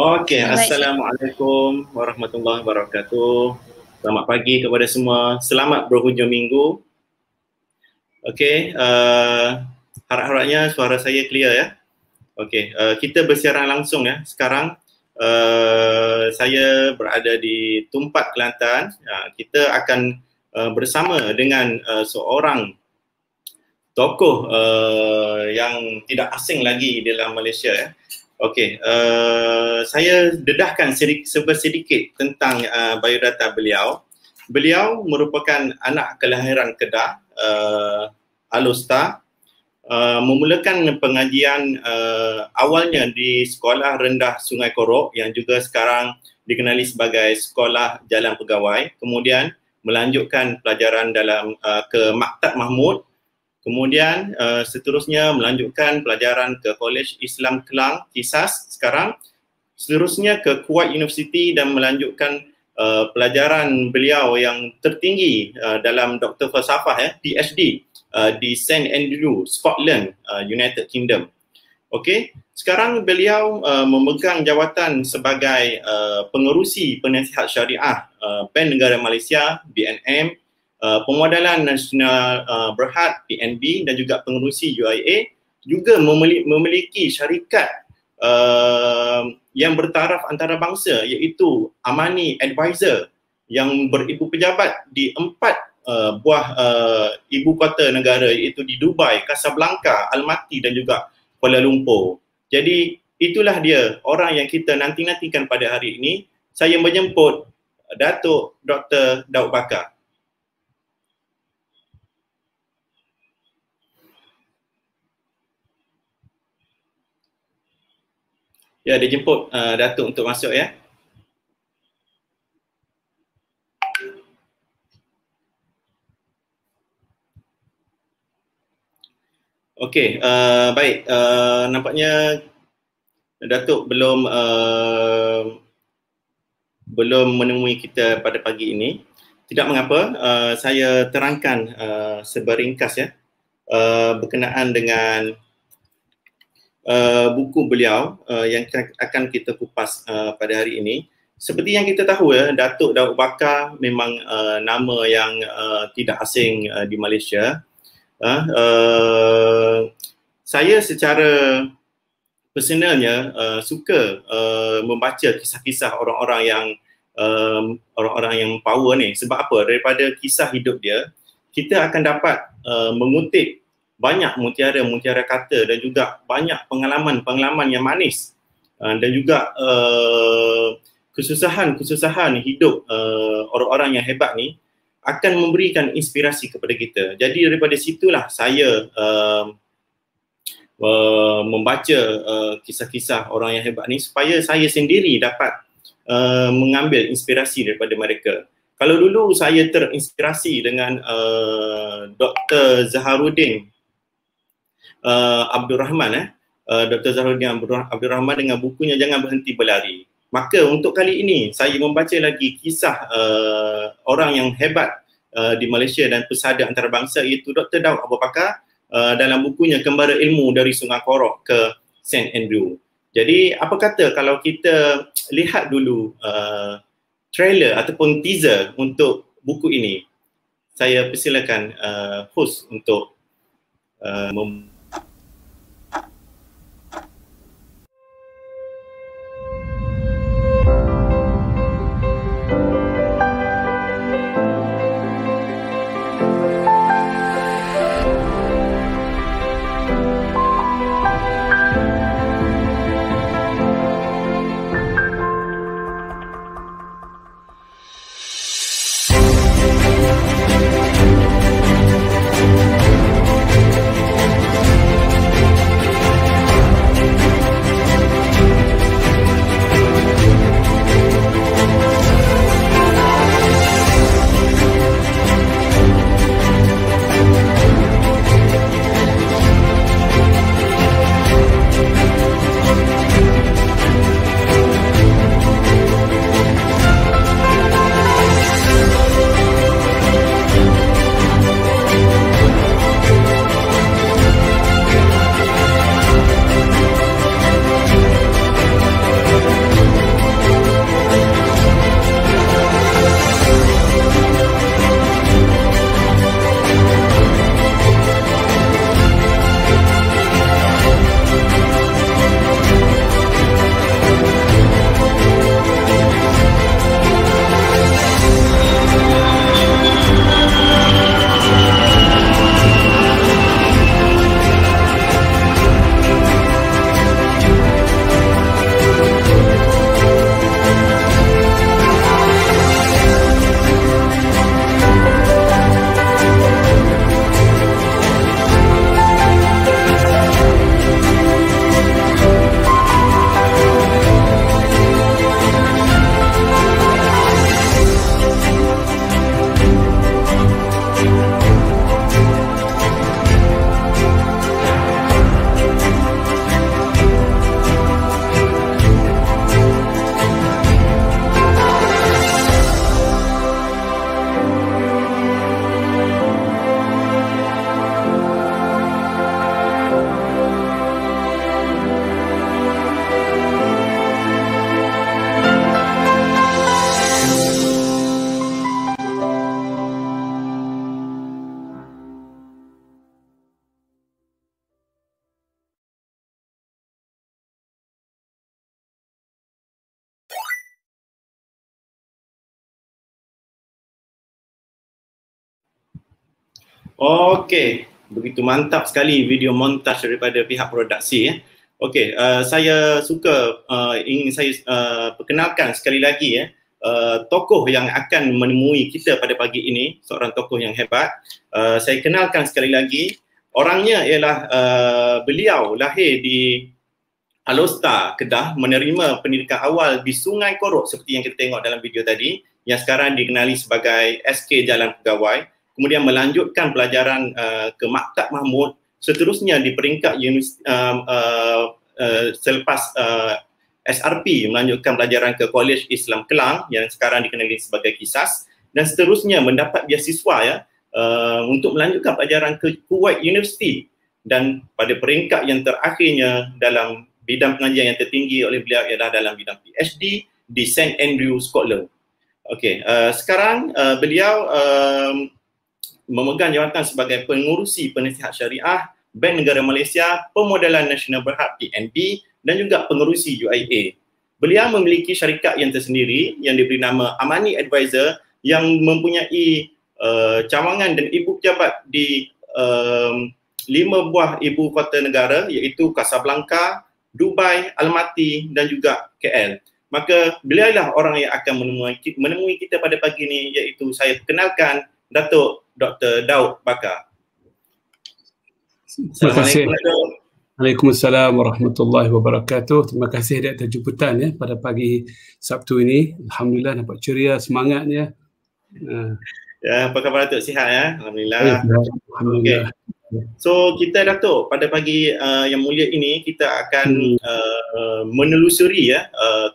Okey, Assalamualaikum warahmatullahi wabarakatuh. Selamat pagi kepada semua. Selamat berhujung minggu. Okey, harap-harapnya suara saya clear ya. Okey, kita bersiaran langsung ya. Sekarang saya berada di Tumpat, Kelantan. Kita akan bersama dengan seorang tokoh yang tidak asing lagi dalam Malaysia ya. Okey, saya dedahkan sedikit tentang biodata beliau. Beliau merupakan anak kelahiran Kedah, Alor, memulakan pengajian awalnya di Sekolah Rendah Sungai Korok yang juga sekarang dikenali sebagai Sekolah Jalan Pegawai. Kemudian melanjutkan pelajaran ke Maktab Mahmud. Kemudian seterusnya melanjutkan pelajaran ke Kolej Islam Kelang, KISAS sekarang. Seterusnya ke Kuwait University dan melanjutkan pelajaran beliau yang tertinggi dalam Dr. Falsafah PhD di St. Andrews, Scotland, United Kingdom. Okey, sekarang beliau memegang jawatan sebagai pengerusi penasihat syariah Bank Negara Malaysia, BNM, Pemodalan Nasional Berhad PNB dan juga pengerusi UIA, juga memiliki syarikat yang bertaraf antarabangsa iaitu Amani Advisor yang beribu pejabat di 4 buah ibu kota negara iaitu di Dubai, Casablanca, Almaty dan juga Kuala Lumpur. Jadi itulah dia orang yang kita nanti-nantikan pada hari ini. Saya menjemput Datuk Dr. Daud Bakar. Ya, dia jemput Datuk untuk masuk ya. Okey, baik. Nampaknya Datuk belum menemui kita pada pagi ini. Tidak mengapa, saya terangkan seberingkas ya berkenaan dengan buku beliau yang akan kita kupas pada hari ini. Seperti yang kita tahu ya, Datuk Daud Bakar memang nama yang tidak asing di Malaysia. Saya secara personalnya suka membaca kisah-kisah orang-orang yang power ni. Sebab apa? Daripada kisah hidup dia, kita akan dapat mengutip banyak mutiara-mutiara kata dan juga banyak pengalaman-pengalaman yang manis dan juga kesusahan-kesusahan hidup orang-orang yang hebat ni akan memberikan inspirasi kepada kita. Jadi daripada situlah saya membaca kisah-kisah orang yang hebat ni supaya saya sendiri dapat mengambil inspirasi daripada mereka. Kalau dulu saya terinspirasi dengan Dr. Zaharuddin Abdul Rahman Dr. Zaharuddin Abdul Rahman dengan bukunya Jangan Berhenti Berlari. Maka untuk kali ini saya membaca lagi kisah orang yang hebat di Malaysia dan pesada antarabangsa iaitu Dr. Daud Abu Bakar dalam bukunya Kembara Ilmu dari Sungai Korok ke St. Andrew. Jadi apa kata kalau kita lihat dulu trailer ataupun teaser untuk buku ini. Saya persilakan host untuk Okey, begitu mantap sekali video montaj daripada pihak produksi. Okey, saya suka ingin saya perkenalkan sekali lagi tokoh yang akan menemui kita pada pagi ini, seorang tokoh yang hebat. Saya kenalkan sekali lagi, orangnya ialah beliau lahir di Alostar, Kedah, menerima pendidikan awal di Sungai Korok seperti yang kita tengok dalam video tadi, yang sekarang dikenali sebagai SK Jalan Pegawai. Kemudian melanjutkan pelajaran ke Maktab Mahmud, seterusnya di peringkat selepas SRP melanjutkan pelajaran ke Kolej Islam Kelang yang sekarang dikenali sebagai KISAS, dan seterusnya mendapat beasiswa untuk melanjutkan pelajaran ke Kuwait University, dan pada peringkat yang terakhirnya dalam bidang pengajian yang tertinggi oleh beliau ialah dalam bidang PhD di St Andrew, Scotland. Okey, sekarang beliau memegang jawatan sebagai pengurusi penasihat syariah Bank Negara Malaysia, Pemodalan Nasional Berhad PNB, dan juga pengurusi UIA. Beliau memiliki syarikat yang tersendiri yang diberi nama Amani Advisor yang mempunyai cawangan dan ibu pejabat di 5 buah ibu kota negara, iaitu Casablanca, Dubai, Almaty dan juga KL. Maka beliau lah orang yang akan menemui kita pada pagi ini, iaitu saya perkenalkan Datuk Dr. Daud Bakar. Terima kasih. Waalaikumsalam warahmatullahi wabarakatuh. Terima kasih di atas jemputan pada pagi Sabtu ini. Alhamdulillah nampak ceria, semangatnya. Ya, apa khabar Datuk? Sihat ya? Alhamdulillah. Alhamdulillah. Okay. So kita Datuk, pada pagi yang mulia ini kita akan menelusuri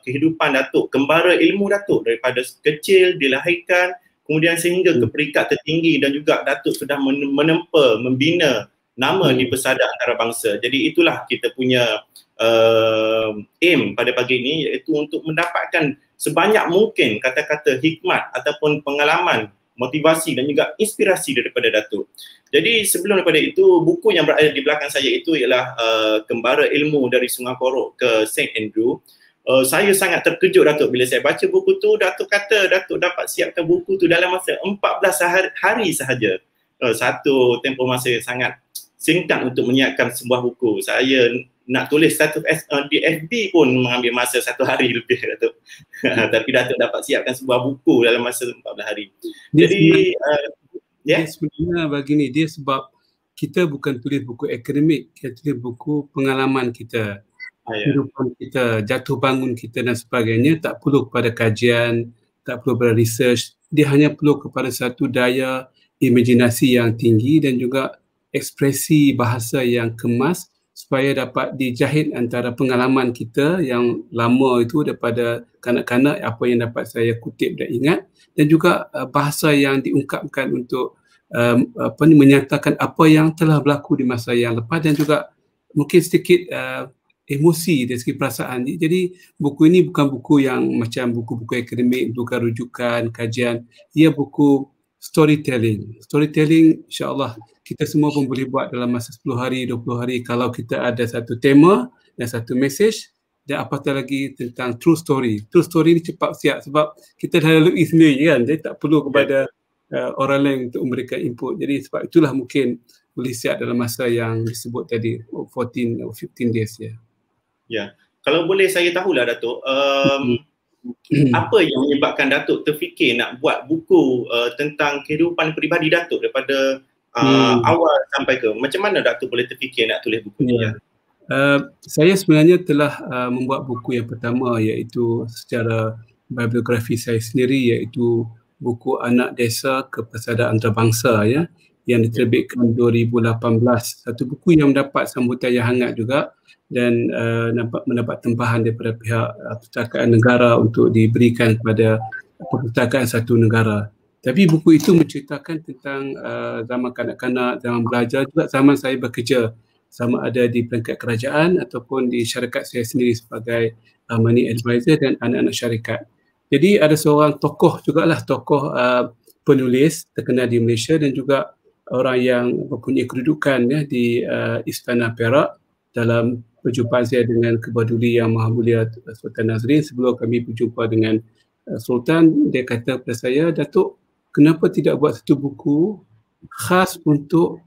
kehidupan Datuk, kembara ilmu Datuk daripada kecil dilahirkan kemudian sehingga ke peringkat tertinggi, dan juga Datuk sudah menempa, membina nama di Persada Antarabangsa. Jadi itulah kita punya aim pada pagi ini, iaitu untuk mendapatkan sebanyak mungkin kata-kata hikmat ataupun pengalaman, motivasi dan juga inspirasi daripada Datuk. Jadi sebelum daripada itu, buku yang berada di belakang saya itu ialah Kembara Ilmu dari Sungai Korok ke St Andrew. Saya sangat terkejut Datuk bila saya baca buku tu. Datuk kata Datuk dapat siapkan buku tu dalam masa 14 hari sahaja. Satu tempoh masa sangat singkat untuk menyiapkan sebuah buku. Saya nak tulis satu di FB pun mengambil masa 1 hari lebih Datuk. Tapi Datuk dapat siapkan sebuah buku dalam masa 14 hari. Jadi dia sebenarnya begini, dia sebab kita bukan tulis buku akademik, kita tulis buku pengalaman kita, kehidupan kita, jatuh bangun kita dan sebagainya. Tak perlu kepada kajian, tak perlu kepada research. Dia hanya perlu kepada satu daya imajinasi yang tinggi dan juga ekspresi bahasa yang kemas supaya dapat dijahit antara pengalaman kita yang lama itu daripada kanak-kanak, apa yang dapat saya kutip dan ingat, dan juga bahasa yang diungkapkan untuk menyatakan apa yang telah berlaku di masa yang lepas, dan juga mungkin sedikit emosi dari segi perasaan. Jadi buku ini bukan buku yang macam buku-buku akademik, bukan rujukan, kajian. Ia buku storytelling. Storytelling insya-Allah kita semua pun boleh buat dalam masa 10 hari, 20 hari kalau kita ada satu tema dan satu message, dan apatah lagi tentang true story. True story ni cepat siap sebab kita dah lalui sendiri kan. Jadi tak perlu kepada orang lain untuk memberikan input. Jadi sebab itulah mungkin boleh siap dalam masa yang disebut tadi 14 atau 15 days ya. Ya. Kalau boleh saya tahulah Datuk, apa yang menyebabkan Datuk terfikir nak buat buku tentang kehidupan peribadi Datuk daripada awal sampai ke, macam mana Datuk boleh terfikir nak tulis buku ni? Saya sebenarnya telah membuat buku yang pertama, iaitu secara biografi saya sendiri, iaitu buku Anak Desa ke Persada Antarabangsa yang diterbitkan 2018. Satu buku yang mendapat sambutan yang hangat juga dan mendapat tempahan daripada pihak Perpustakaan Negara untuk diberikan kepada perpustakaan satu negara. Tapi buku itu menceritakan tentang zaman kanak-kanak, zaman belajar, juga zaman saya bekerja, sama ada di peringkat kerajaan ataupun di syarikat saya sendiri sebagai money advisor dan anak-anak syarikat. Jadi ada seorang tokoh jugalah, tokoh penulis terkenal di Malaysia dan juga orang yang mempunyai kedudukan di Istana Perak. Dalam perjumpaan saya dengan Kebaduli Yang Maha Mulia Sultan Nazrin, sebelum kami berjumpa dengan Sultan, dia kata kepada saya, Datuk, kenapa tidak buat satu buku khas untuk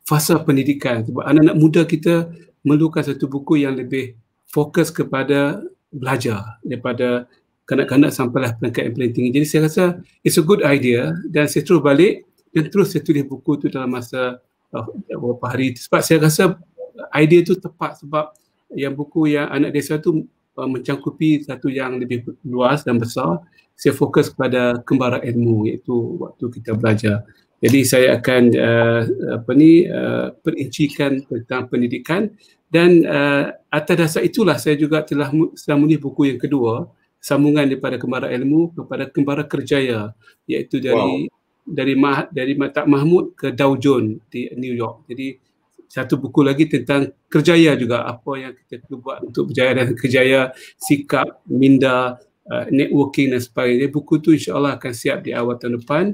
fasa pendidikan. Sebab anak-anak muda kita memerlukan satu buku yang lebih fokus kepada belajar daripada kanak-kanak sampailah peringkat yang paling tinggi. Jadi saya rasa it's a good idea dan saya terus balik dan terus saya tulis buku tu dalam masa beberapa hari. Sebab saya rasa idea tu tepat sebab yang buku yang anak desa tu mencangkupi satu yang lebih luas dan besar. Saya fokus kepada kembara ilmu iaitu waktu kita belajar. Jadi saya akan perincikan tentang pendidikan dan atas dasar itulah saya juga telah menulis buku yang kedua, sambungan daripada kembara ilmu kepada kembara kerjaya, iaitu dari Mak Mahmud ke Dow Jones di New York. Jadi satu buku lagi tentang kerjaya juga, apa yang kita perlu buat untuk berjaya dan kerjaya, sikap, minda, networking dan sebagainya. Buku tu insya-Allah akan siap di awal tahun depan.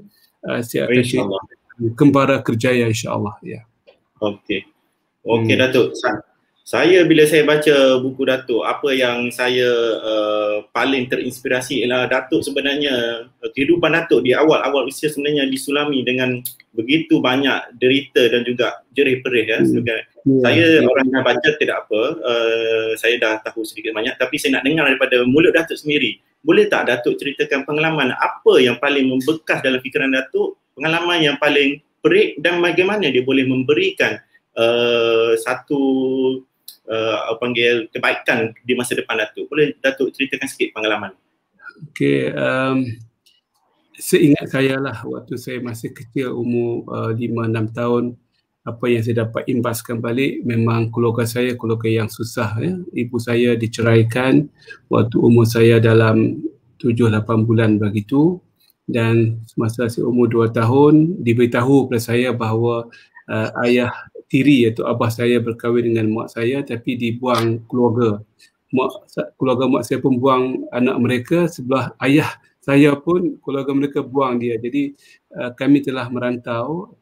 Saya akan insya-Allah kembara kerjaya insya-Allah ya. Okey. Okey Datuk. Saya bila saya baca buku Datuk, apa yang saya paling terinspirasi ialah Datuk sebenarnya kehidupan Datuk di awal-awal usia sebenarnya disulami dengan begitu banyak derita dan juga jerih-perih ya. Saya orang yang baca tidak apa, saya dah tahu sedikit banyak, tapi saya nak dengar daripada mulut Datuk sendiri. Boleh tak Datuk ceritakan pengalaman apa yang paling membekas dalam fikiran Datuk, pengalaman yang paling perik dan bagaimana dia boleh memberikan satu panggil kebaikan di masa depan Datuk. Boleh Datuk ceritakan sikit pengalaman? Okey, seingat saya lah waktu saya masih kecil umur 5-6 tahun, apa yang saya dapat imbaskan balik memang keluarga saya keluarga yang susah ya. Ibu saya diceraikan waktu umur saya dalam 7-8 bulan begitu, dan semasa saya umur 2 tahun diberitahu kepada saya bahawa ayah tiri iaitu abah saya berkahwin dengan mak saya tapi dibuang keluarga. Keluarga mak saya pun buang anak mereka, sebelah ayah saya pun keluarga mereka buang dia. Jadi kami telah merantau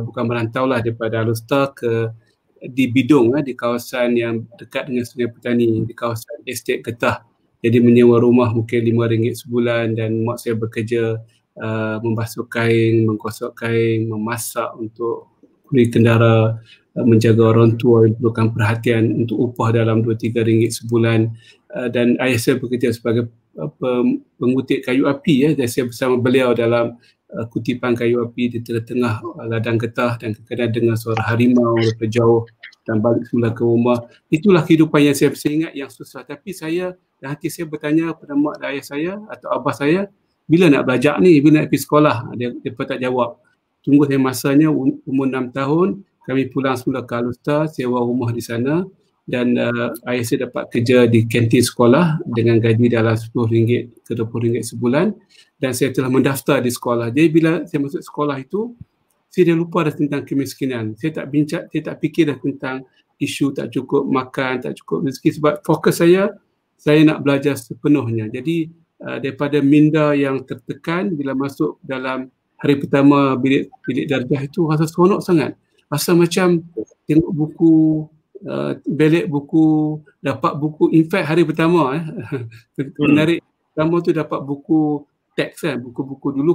bukan merantau lah, daripada Alustar di Bidung di kawasan yang dekat dengan Sungai Petani, di kawasan Estate Getah. Jadi menyewa rumah mungkin RM5 sebulan dan mak saya bekerja membasuh kain, menggosok kain, memasak untuk beli kendara, menjaga orang tua, perlukan perhatian untuk upah dalam RM2-3 sebulan, dan ayah saya bekerja sebagai pengutik kayu api dan saya bersama beliau dalam kutipan kayu api di tengah-tengah ladang getah, dan kadang-kadang dengar suara harimau daripada jauh dan balik semula ke rumah. Itulah kehidupan yang saya ingat yang susah, tapi saya dan hati saya bertanya kepada mak dan ayah saya atau abah saya, bila nak belajar ni, bila nak pergi sekolah? Dia pun tak jawab. Tunggu saya masanya umur 6 tahun, kami pulang semula ke Alustar, sewa rumah di sana, dan ayah saya dapat kerja di kantin sekolah dengan gaji dalam RM10 ke RM20 sebulan, dan saya telah mendaftar di sekolah. Jadi bila saya masuk sekolah itu, saya dah lupa dah tentang kemiskinan. Saya tak fikir dah tentang isu tak cukup makan, tak cukup rezeki, sebab fokus saya nak belajar sepenuhnya. Jadi daripada minda yang tertekan bila masuk dalam hari pertama bilik darjah itu, rasa seronok sangat. Rasa macam tengok buku, belik buku, dapat buku. In fact hari pertama menarik, pertama tu dapat buku teks buku-buku dulu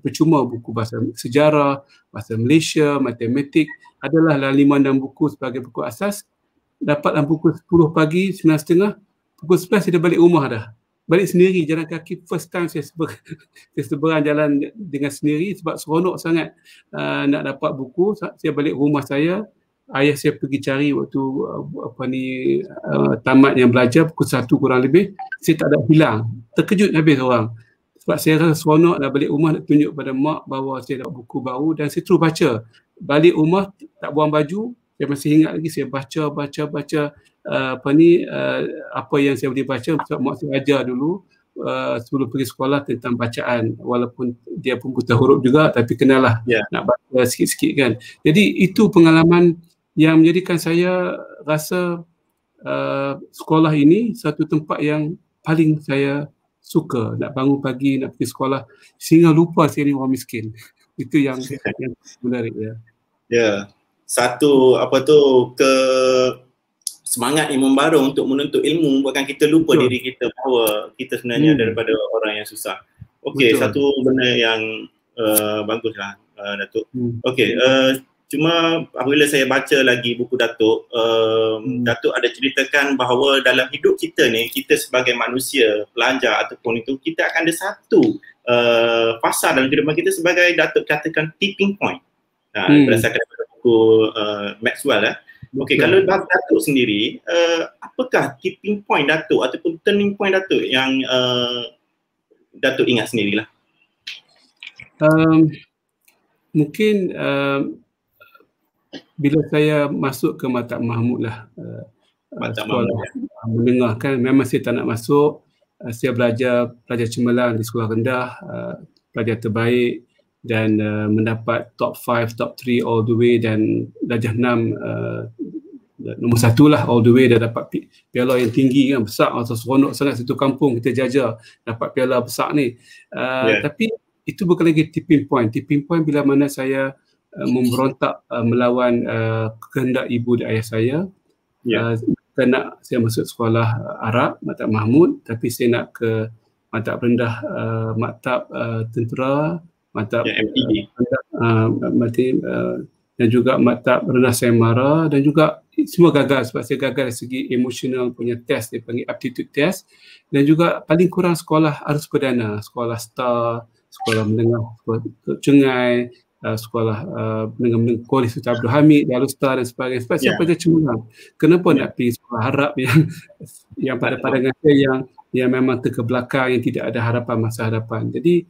percuma, buku bahasa sejarah, bahasa Malaysia, matematik, adalah 5-6 buku sebagai buku asas. Dapat dalam pukul 10 pagi, 9.30, pukul 11 saya dah balik rumah dah. Balik sendiri, jalan kaki. First time saya seberang jalan dengan sendiri sebab seronok sangat nak dapat buku. Saya balik rumah saya, ayah saya pergi cari waktu tamat yang belajar pukul 1 kurang lebih. Saya tak ada hilang. Terkejut habis orang. Sebab saya rasa seronok nak balik rumah, nak tunjuk pada mak bahawa saya dapat buku baru, dan saya terus baca. Balik rumah tak buang baju, saya masih ingat lagi, saya baca apa yang saya boleh baca. Sebab mak saya ajar dulu sebelum pergi sekolah tentang bacaan, walaupun dia pun buta huruf juga, tapi kenalah nak baca sikit-sikit kan. Jadi itu pengalaman yang menjadikan saya rasa sekolah ini satu tempat yang paling saya suka. Nak bangun pagi, nak pergi sekolah sehingga lupa saya ni orang miskin. Itu yang menarik ya. Satu semangat yang membara untuk menuntut ilmu buatkan kita lupa diri kita bahawa kita sebenarnya daripada orang yang susah. Okey, satu benda yang baguslah. Datuk. Okey, cuma apabila saya baca lagi buku Datuk, Datuk ada ceritakan bahawa dalam hidup kita ni, kita sebagai manusia, pelajar ataupun itu, kita akan ada satu fasa dalam kehidupan kita sebagai Datuk katakan tipping point. Berdasarkan buku Maxwell. Okey, kalau Datuk sendiri, apakah tipping point Datuk ataupun turning point Datuk yang Datuk ingat sendirilah? Mungkin bila saya masuk ke Maktab Mahmud lah, sekolah menengah kan, memang saya tak nak masuk. Saya belajar cemerlang di sekolah rendah, pelajar terbaik dan mendapat top 5, top 3 all the way, dan darjah 6 nombor 1 lah all the way, dah dapat piala yang tinggi kan, besar, atau seronok sangat satu kampung kita jajar dapat piala besar ni. Tapi itu bukan lagi tipping point. Tipping point bila mana saya memberontak melawan kehendak ibu dan ayah saya. Bukan nak saya masuk sekolah Arab, Maktab Mahmud, tapi saya nak ke maktab rendah, maktab tentera, maktab dan juga maktab rendah Saimara, dan juga semua gagal sebab saya gagal dari segi emosional punya test, dia panggil aptitude test, dan juga paling kurang sekolah arus perdana, sekolah STAR, sekolah menengah, sekolah Cengai, sekolah menengah Kolej Sultan Abdul Hamid, Darul Star dan sebagainya. Sebab saya pelajar cemerlang. Kenapa nak pergi sekolah Arab yang pada pandangan saya yang memang terkebelakang, yang tidak ada harapan masa hadapan. Jadi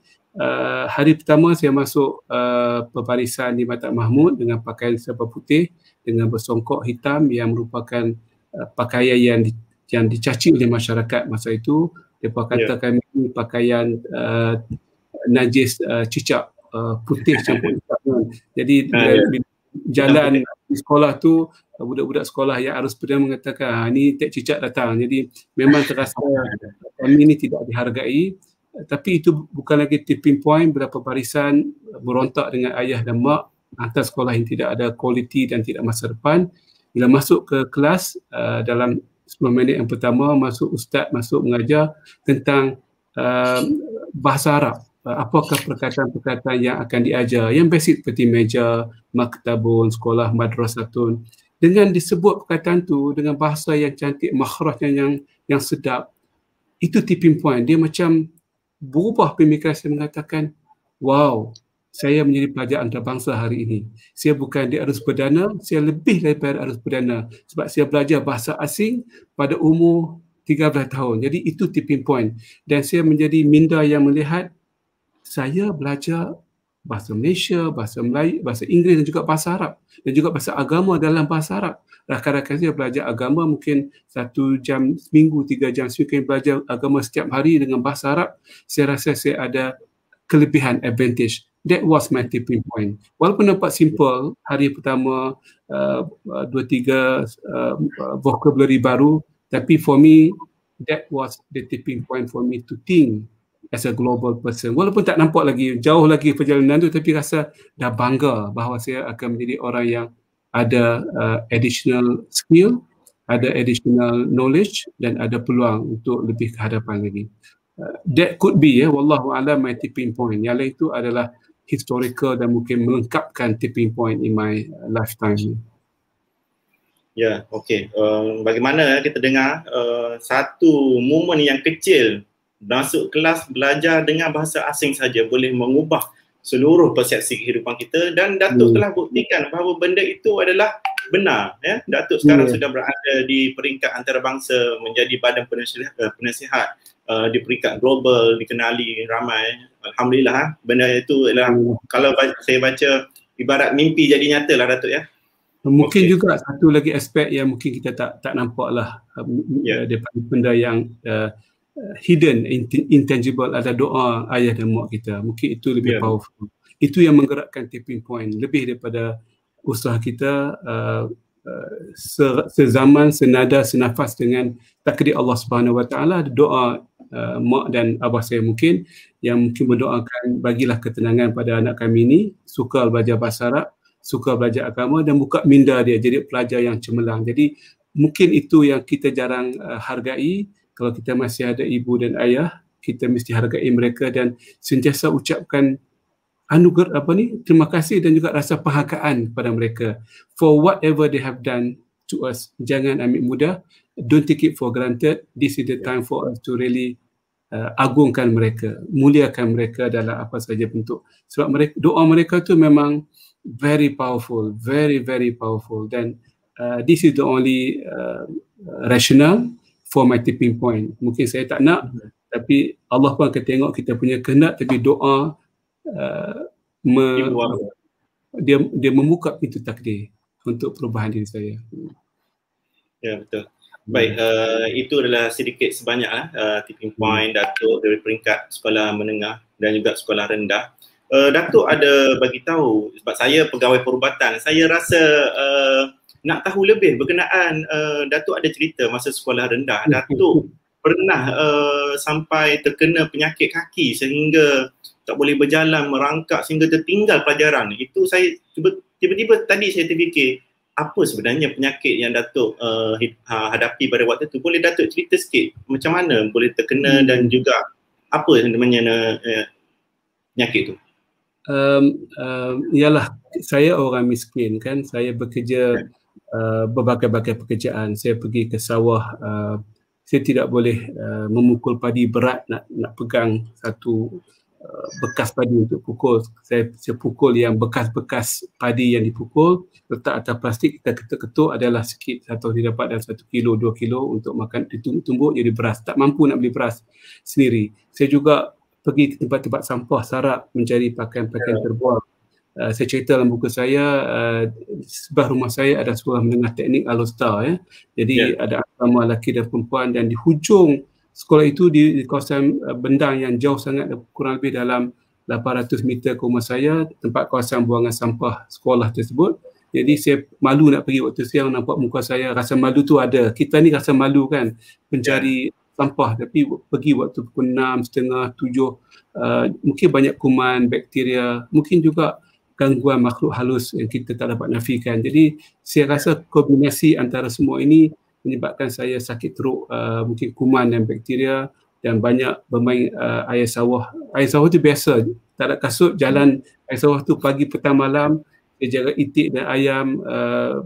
hari pertama saya masuk pembarisan di Maktab Mahmud dengan pakaian serba putih dengan bersongkok hitam yang merupakan pakaian yang dicaci oleh masyarakat masa itu. Mereka katakan ini pakaian najis cicak, putih campur hitam. Jadi jalan di sekolah tu, budak-budak sekolah yang arus perdana mengatakan ni tek cicak datang. Jadi memang terasa kami ni tidak dihargai. Tapi itu bukan lagi tipping point bila pembarisan berontak dengan ayah dan mak, hantar sekolah yang tidak ada kualiti dan tidak masa depan. Bila masuk ke kelas, dalam 10 minit yang pertama ustaz masuk mengajar tentang bahasa Arab. Apakah perkataan-perkataan yang akan diajar, yang basic seperti meja, maktabun, sekolah, madrasatun. Dengan disebut perkataan tu dengan bahasa yang cantik, makhrajnya yang sedap, itu tipping point. Dia macam berubah pemikiran saya, mengatakan, wow, saya menjadi pelajar antarabangsa hari ini. Saya bukan di arus perdana, saya lebih daripada arus perdana sebab saya belajar bahasa asing pada umur 13 tahun. Jadi itu tipping point. Dan saya menjadi minda yang melihat saya belajar bahasa Malaysia, bahasa Melayu, bahasa Inggeris dan juga bahasa Arab, dan juga bahasa agama dalam bahasa Arab. Rakan-rakan saya belajar agama mungkin 1 jam seminggu, 3 jam seminggu, belajar agama setiap hari dengan bahasa Arab. Saya rasa saya ada kelebihan, advantage. That was my tipping point. Walaupun nampak simple, hari pertama 2-3 vocabulary baru, tapi for me, that was the tipping point for me to think as a global person. Walaupun tak nampak lagi, jauh lagi perjalanan tu, tapi rasa dah bangga bahawa saya akan menjadi orang yang ada additional skill, ada additional knowledge dan ada peluang untuk lebih ke hadapan lagi. That could be, wallahu a'lam, my tipping point. Yang lain itu adalah historical dan mungkin melengkapkan tipping point in my lifetime. Ya, okey. Bagaimana kita dengar satu momen yang kecil, masuk kelas belajar dengan bahasa asing saja boleh mengubah seluruh persepsi kehidupan kita, dan Datuk telah buktikan bahawa benda itu adalah benar. Datuk sekarang sudah berada di peringkat antarabangsa, menjadi badan penasihat di peringkat global, dikenali ramai. Alhamdulillah, benda itu adalah kalau saya baca ibarat mimpi jadi nyata lah Datuk ya. Mungkin juga satu lagi aspek yang mungkin kita tak nampak lah daripada benda yang hidden, intangible, ada doa ayah dan mak kita. Mungkin itu lebih powerful. Itu yang menggerakkan tipping point lebih daripada usaha kita, sezaman, senada, senafas dengan takdir Allah Subhanahu Wa Taala. Doa mak dan abah saya mungkin yang mungkin berdoakan, bagilah ketenangan pada anak kami ini, suka belajar bahasa Arab, suka belajar agama dan buka minda dia jadi pelajar yang cemerlang. Jadi mungkin itu yang kita jarang hargai. Kalau kita masih ada ibu dan ayah, kita mesti hargai mereka dan sentiasa ucapkan anugerah terima kasih dan juga rasa penghargaan kepada mereka for whatever they have done to us. Jangan ambil mudah, don't take it for granted. This is the time for us to really agungkan mereka, muliakan mereka dalam apa saja bentuk. Sebab mereka, doa mereka tu memang very powerful, very very powerful. Dan this is the only rationale for my tipping point. Mungkin saya tak nak, tapi Allah pun akan tengok kita punya kehendak, tapi doa dia membuka pintu takdir untuk perubahan diri saya. Ya, betul. Baik, itu adalah sedikit sebanyak tipping point Datuk dari peringkat sekolah menengah dan juga sekolah rendah. Datuk ada bagi tahu, sebab saya pegawai perubatan, saya rasa nak tahu lebih berkenaan Datuk ada cerita masa sekolah rendah. Datuk pernah sampai terkena penyakit kaki sehingga tak boleh berjalan, merangkak sehingga tertinggal pelajaran. Itu saya tiba-tiba tadi saya terfikir, apa sebenarnya penyakit yang Datuk hadapi pada waktu itu? Boleh Datuk cerita sikit macam mana boleh terkena dan juga apa namanya penyakit itu? Ialah saya orang miskin kan, saya bekerja berbagai-bagai pekerjaan. Saya pergi ke sawah, saya tidak boleh memukul padi berat, nak pegang satu bekas padi untuk pukul. Saya pukul yang bekas-bekas padi yang dipukul, letak atas plastik, kita ketuk-ketuk adalah sikit, atau dia dapat dalam 1 kilo, 2 kilo untuk makan, ditumbuk jadi beras. Tak mampu nak beli beras sendiri. Saya juga pergi ke tempat-tempat sampah sarak mencari pakaian-pakaian terbuang. Saya cerita dalam buku saya, sebelah rumah saya ada sekolah menengah teknik Alostar. Jadi ada asrama lelaki dan perempuan, dan di hujung sekolah itu di kawasan bendang yang jauh sangat, kurang lebih dalam 800 meter ke rumah saya, tempat kawasan buangan sampah sekolah tersebut. Jadi saya malu nak pergi waktu siang, nampak muka saya, rasa malu tu ada. Kita ni rasa malu kan, pencari sampah, tapi pergi waktu pukul 6:30, 7, mungkin banyak kuman, bakteria, mungkin juga gangguan makhluk halus yang kita tak dapat nafikan. Jadi saya rasa kombinasi antara semua ini menyebabkan saya sakit teruk, mungkin kuman dan bakteria, dan banyak bermain air sawah. Air sawah tu biasa, tak ada kasut, jalan air sawah tu pagi, petang, malam. Saya jaga itik dan ayam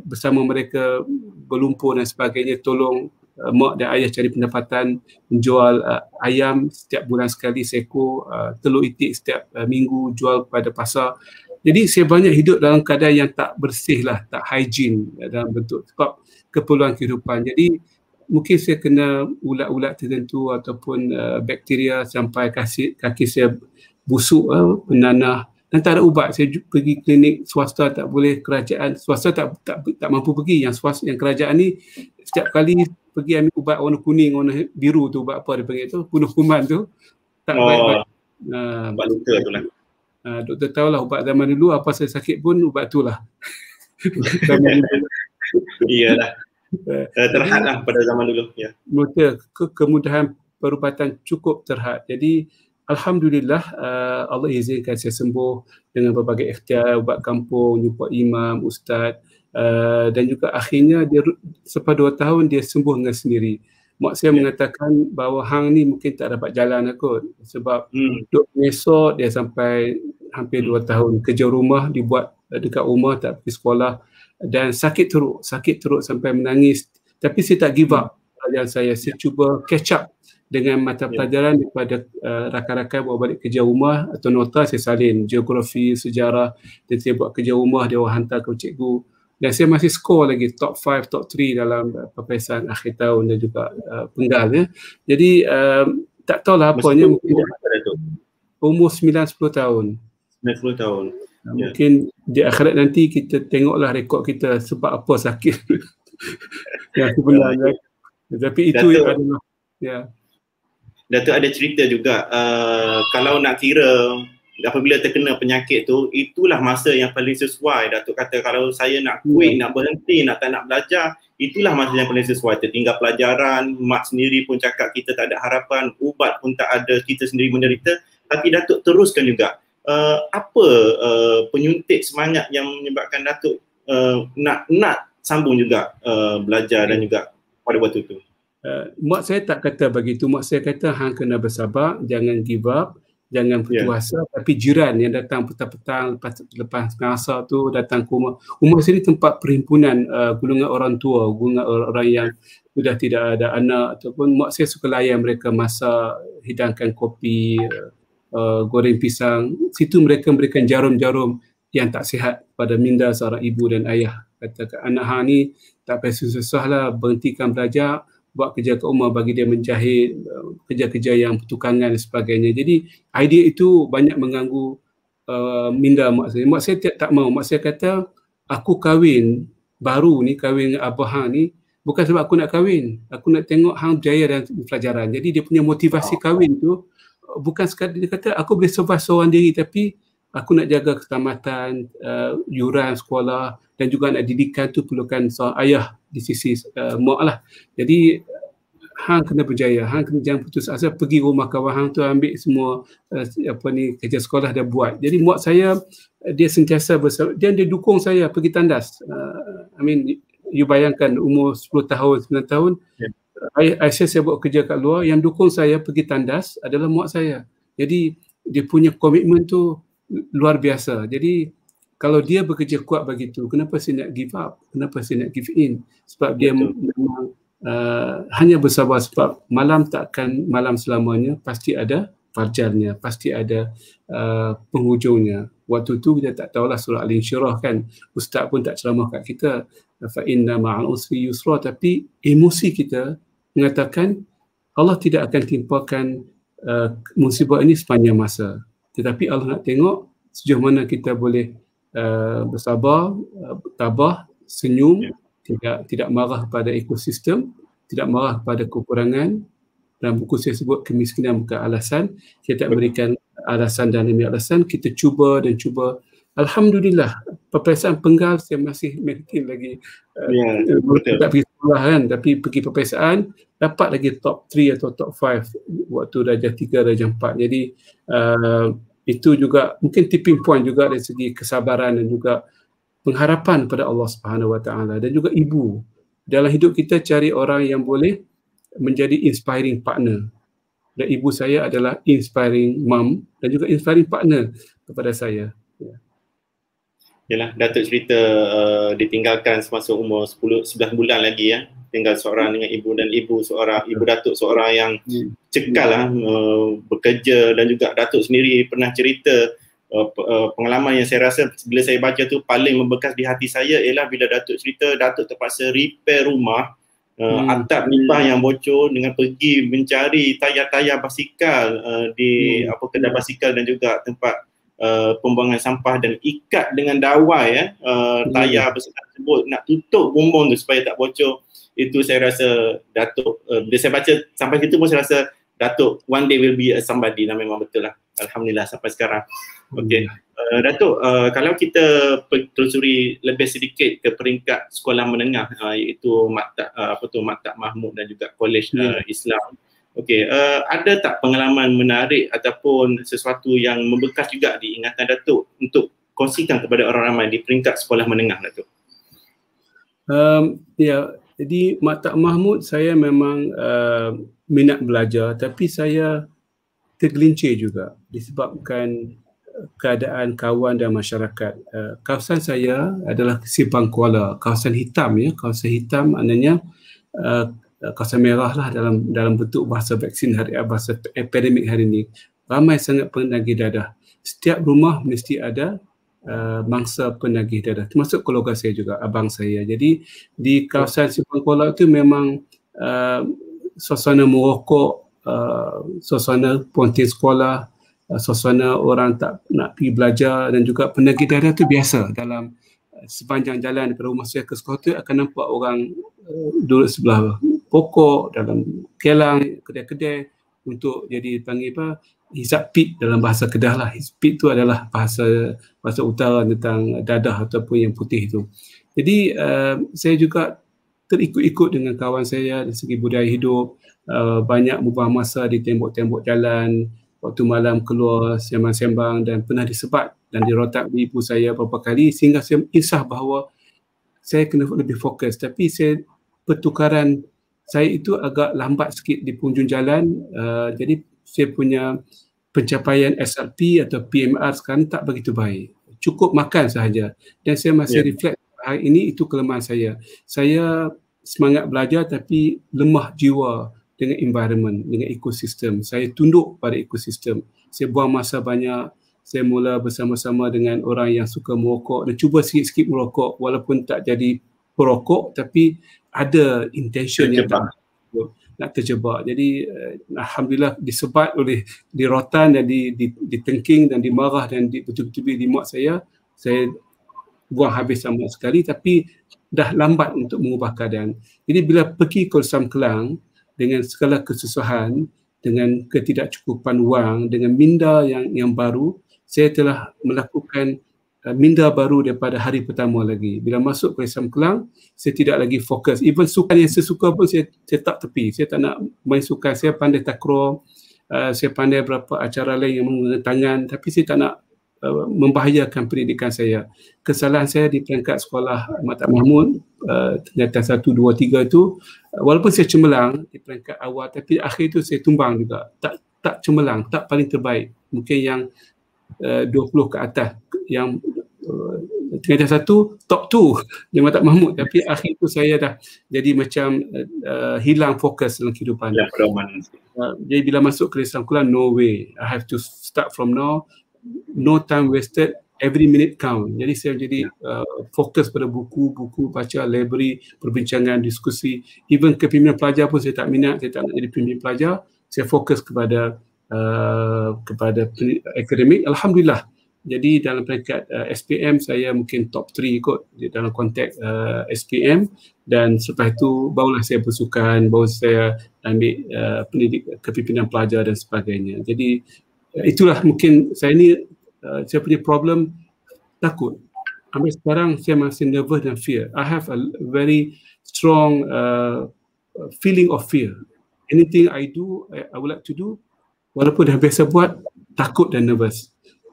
bersama mereka, berlumpur dan sebagainya, tolong mak dan ayah cari pendapatan, menjual ayam setiap bulan sekali seekor, telur itik setiap minggu, jual pada pasar. Jadi saya banyak hidup dalam keadaan yang tak bersih lah, tak hygiene dalam bentuk sebab keperluan kehidupan. Jadi mungkin saya kena ulat-ulat tertentu ataupun bakteria sampai kaki saya busuk, penanah, dan tak ada ubat. Saya pergi klinik swasta tak boleh, kerajaan swasta tak mampu pergi. Yang kerajaan ni setiap kali pergi ambil ubat warna kuning, warna biru tu, ubat apa dia panggil tu, bunuh kuman tu, tak baik-baik. Ubat luka tu lah. Doktor tahulah ubat zaman dulu, apa saya sakit pun ubat tu lah. Iyalah. Terhadlah pada zaman dulu. Ya. Kemudahan perubatan cukup terhad. Jadi alhamdulillah, Allah izinkan saya sembuh dengan berbagai ikhtiar, ubat kampung, jumpa imam, ustaz, dan juga akhirnya dia selepas 2 tahun dia sembuh dengan sendiri. Mak saya mengatakan bahawa hang ni mungkin tak dapat jalan kot, sebab duk esok dia sampai hampir 2 tahun. Kerja rumah dibuat dekat rumah, tak pergi sekolah, dan sakit teruk sampai menangis. Tapi saya tak give up pelajaran saya. Saya cuba catch up dengan mata pelajaran daripada rakan-rakan bawa balik kerja rumah atau nota saya salin, geografi, sejarah, dan saya buat kerja rumah, dia orang hantar ke cikgu. Dan saya masih skor lagi top 5, top 3 dalam peperiksaan akhir tahun dan juga penggal. Jadi tak tahulah apanya, mungkin umur 9-10 tahun. 90 tahun. Mungkin di akhirat nanti kita tengoklah rekod kita sebab apa sakit yang sebenarnya. Tapi itu adalah Datuk ada cerita juga, kalau nak kira apabila terkena penyakit tu, itulah masa yang paling sesuai. Datuk kata kalau saya nak quit, nak berhenti, tak nak belajar, itulah masa yang paling sesuai. Tertinggal pelajaran, mak sendiri pun cakap kita tak ada harapan, ubat pun tak ada, kita sendiri menderita, tapi Datuk teruskan juga. Apa penyuntik semangat yang menyebabkan Datuk nak sambung juga belajar dan juga pada waktu itu? Mak saya tak kata begitu. Mak saya kata hang kena bersabar, jangan give up, jangan putus asa, tapi jiran yang datang petang-petang lepas asar tu datang ke rumah. Rumah sini tempat perhimpunan golongan orang tua, golongan orang yang sudah tidak ada anak, ataupun mak saya suka layan mereka masak, hidangkan kopi, goreng pisang. Situ mereka memberikan jarum-jarum yang tak sihat pada minda seorang ibu dan ayah. Kata anak hang ni tak payah susah-susah lah, berhentikan belajar, buat kerja kat rumah, bagi dia menjahit, kerja-kerja yang pertukangan dan sebagainya. Jadi idea itu banyak mengganggu minda mak saya. Mak saya tak mau. Mak saya kata, aku kahwin baru ni, kahwin dengan abah hang ni bukan sebab aku nak kahwin, aku nak tengok hang berjaya dalam pelajaran. Jadi dia punya motivasi kahwin tu bukan sekadar, dia kata aku boleh survive seorang diri, tapi aku nak jaga keselamatan, yuran sekolah dan juga nak didikan tu perlukan seorang ayah di sisi mak lah. Jadi hang kena berjaya, hang kena jangan putus asa, pergi rumah kawan hang tu ambil semua kerja sekolah dah buat. Jadi mak saya dia sentiasa bersama, dia dukung saya pergi tandas. You bayangkan umur 10 tahun, 9 tahun, saya buat kerja kat luar, yang dukung saya pergi tandas adalah mak saya. Jadi dia punya komitmen tu luar biasa. Jadi kalau dia bekerja kuat begitu, kenapa saya nak give up? Kenapa saya nak give in? Sebab dia memang hanya bersabar, sebab malam takkan malam selamanya, pasti ada fajarnya, pasti ada penghujungnya. Waktu tu kita tak tahulah surah Al-Insyirah kan, ustaz pun tak ceramah kat kita, fa inna ma'al usri yusra, tapi emosi kita mengatakan Allah tidak akan timpakan musibah ini sepanjang masa. Tetapi Allah nak tengok sejauh mana kita boleh bersabar, bertabah, senyum, tidak marah pada ekosistem, tidak marah pada kekurangan. Dalam buku saya sebut kemiskinan bukan alasan. Kita tak berikan alasan dan demi alasan, kita cuba dan cuba. Alhamdulillah, peperiksaan penggal saya masih maintain lagi. Tak pergi sekolah kan, tapi pergi peperiksaan dapat lagi top 3 atau top 5 waktu darjah 3, darjah 4. Jadi itu juga mungkin tipping point juga dari segi kesabaran dan juga pengharapan pada Allah Subhanahu Wa Taala, dan juga ibu. Dalam hidup kita cari orang yang boleh menjadi inspiring partner. Dan ibu saya adalah inspiring mom dan juga inspiring partner kepada saya. Yalah, Datuk cerita ditinggalkan semasa umur 11 bulan lagi ya. Tinggal seorang dengan ibu, dan ibu Datuk seorang yang cekal lah, bekerja, dan juga Datuk sendiri pernah cerita pengalaman yang saya rasa bila saya baca tu paling membekas di hati saya ialah bila Datuk cerita Datuk terpaksa repair rumah, atap pipa yang bocor dengan pergi mencari tayar-tayar basikal di kedai basikal dan juga tempat pembuangan sampah, dan ikat dengan dawai tayar basikal tersebut nak tutup bumbung tu supaya tak bocor. Itu saya rasa Datuk, bila saya baca sampai situ pun saya rasa Datuk one day will be a somebody, dan memang betul lah. Alhamdulillah sampai sekarang. Okey, Datuk, kalau kita telusuri lebih sedikit ke peringkat sekolah menengah, iaitu Maktab Mahmud dan juga Kolej Islam. Okey, ada tak pengalaman menarik ataupun sesuatu yang membekas juga di ingatan Datuk untuk kongsikan kepada orang ramai di peringkat sekolah menengah, Datuk? Jadi Maktab Mahmud saya memang minat belajar, tapi saya tergelincir juga disebabkan keadaan kawan dan masyarakat. Kawasan saya adalah Simpang Kuala, kawasan hitam ya. Kawasan hitam maknanya kawasan merah lah dalam bentuk bahasa vaksin bahasa epidemik hari ini. Ramai sangat penagih dadah. Setiap rumah mesti ada mangsa penagih dadah, termasuk keluarga saya juga, abang saya. Jadi di kawasan Simpang Kuala itu memang suasana merokok, suasana pontin sekolah, suasana orang tak nak pergi belajar, dan juga penagih dadah itu biasa. Dalam sepanjang jalan daripada rumah saya ke sekolah tu akan nampak orang duduk sebelah pokok, dalam kelang, kedai-kedai untuk jadi panggil hisap pit dalam bahasa Kedah lah. Hisap pit tu adalah bahasa utara tentang dadah ataupun yang putih tu. Jadi saya juga terikut-ikut dengan kawan saya dari segi budaya hidup, banyak mubah masa di tembok-tembok jalan, waktu malam keluar sembang-sembang, dan pernah disebat dan dirotak di ibu saya beberapa kali sehingga saya insah bahawa saya kena lebih fokus. Tapi pertukaran saya itu agak lambat sikit di penghujung jalan, jadi saya punya pencapaian SRP atau PMR sekarang tak begitu baik. Cukup makan sahaja. Dan saya masih reflect hari ini, itu kelemahan saya. Saya semangat belajar tapi lemah jiwa dengan environment, dengan ekosistem. Saya tunduk pada ekosistem. Saya buang masa banyak. Saya mula bersama-sama dengan orang yang suka merokok dan cuba sikit-sikit merokok walaupun tak jadi perokok, tapi ada intention yang nak terjebak. Jadi alhamdulillah disebat oleh dirotan dan ditengking dan dimarah dan betul-betul dimuat saya buang habis sama sekali, tapi dah lambat untuk mengubah keadaan. Jadi bila pergi ke Sam Kelang dengan segala kesusahan, dengan ketidakcukupan wang, dengan minda yang baru, saya telah melakukan minda baru daripada hari pertama lagi. Bila masuk ke Sam Kelang, saya tidak lagi fokus. Even sukan yang saya suka pun saya tak tepi. Saya tak nak main sukan. Saya pandai takraw, saya pandai beberapa acara lain yang menggunakan tangan, tapi saya tak nak membahayakan pendidikan saya. Kesalahan saya di peringkat sekolah Mata Mahmud, tingkatan 1, 2, 3 tu, walaupun saya cemerlang di peringkat awal, tapi akhir tu saya tumbang juga. Tak cemerlang, tak paling terbaik. Mungkin yang 20 ke atas, yang tingkatan 1 top 2 di Mata Mahmud, tapi akhir tu saya dah jadi macam hilang fokus dalam kehidupan. Jadi bila masuk ke Sam Kelang, no way, I have to start from now, no time wasted, every minute count. Jadi saya jadi fokus pada buku baca, library, perbincangan, diskusi. Even kepimpinan pelajar pun saya tak minat, saya tak nak jadi pemimpin pelajar. Saya fokus kepada akademik. Alhamdulillah. Jadi dalam peringkat SPM saya mungkin top 3 kot dalam konteks SPM, dan selepas itu barulah saya bersukan, baru saya ambil kepimpinan pelajar dan sebagainya. Jadi itulah mungkin saya ni saya punya problem, takut. Sampai sekarang saya masih nervous dan fear. I have a very strong feeling of fear. Anything I do, I would like to do, walaupun dah biasa buat, takut dan nervous.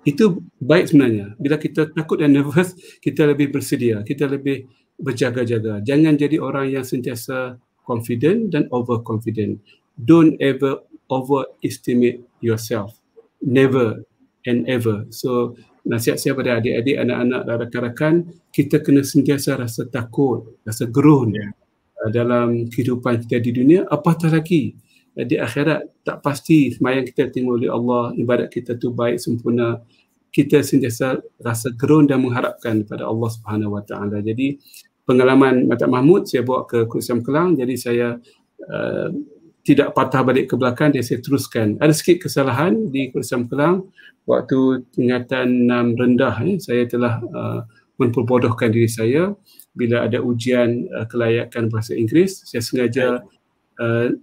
Itu baik sebenarnya. Bila kita takut dan nervous, kita lebih bersedia, kita lebih berjaga-jaga. Jangan jadi orang yang sentiasa confident dan overconfident. Don't ever overestimate yourself. Never and ever. So nasihat saya pada adik-adik, anak-anak dan rakan-rakan, kita kena sentiasa rasa takut, rasa gerun dalam kehidupan kita di dunia, apatah lagi di akhirat. Tak pasti sembahyang kita terima oleh Allah, ibadat kita tu baik sempurna. Kita sentiasa rasa gerun dan mengharapkan kepada Allah Subhanahu Wa Taala. Jadi pengalaman Mata Mahmud saya bawa ke Sam Kelang, jadi saya tidak patah balik ke belakang, dia saya teruskan. Ada sikit kesalahan di Sam Kelang waktu tingkatan 6 rendah, saya telah memperbodohkan diri saya. Bila ada ujian kelayakan bahasa Inggeris, saya sengaja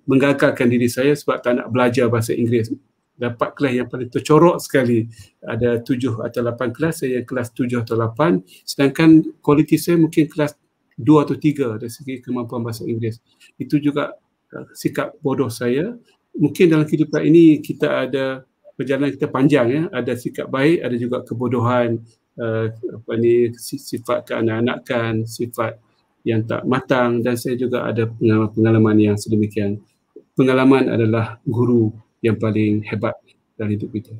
menggagalkan diri saya sebab tak nak belajar bahasa Inggeris. Dapat kelas yang paling tercorok sekali, ada 7 atau 8 kelas, saya kelas 7 atau 8, sedangkan kualiti saya mungkin kelas 2 atau 3 dari segi kemampuan bahasa Inggeris. Itu juga sikap bodoh saya. Mungkin dalam kehidupan ini kita ada perjalanan kita panjang, ya, ada sikap baik, ada juga kebodohan, sifat kekanak-kanakan, sifat yang tak matang, dan saya juga ada pengalaman yang sedemikian. Pengalaman adalah guru yang paling hebat dalam hidup kita.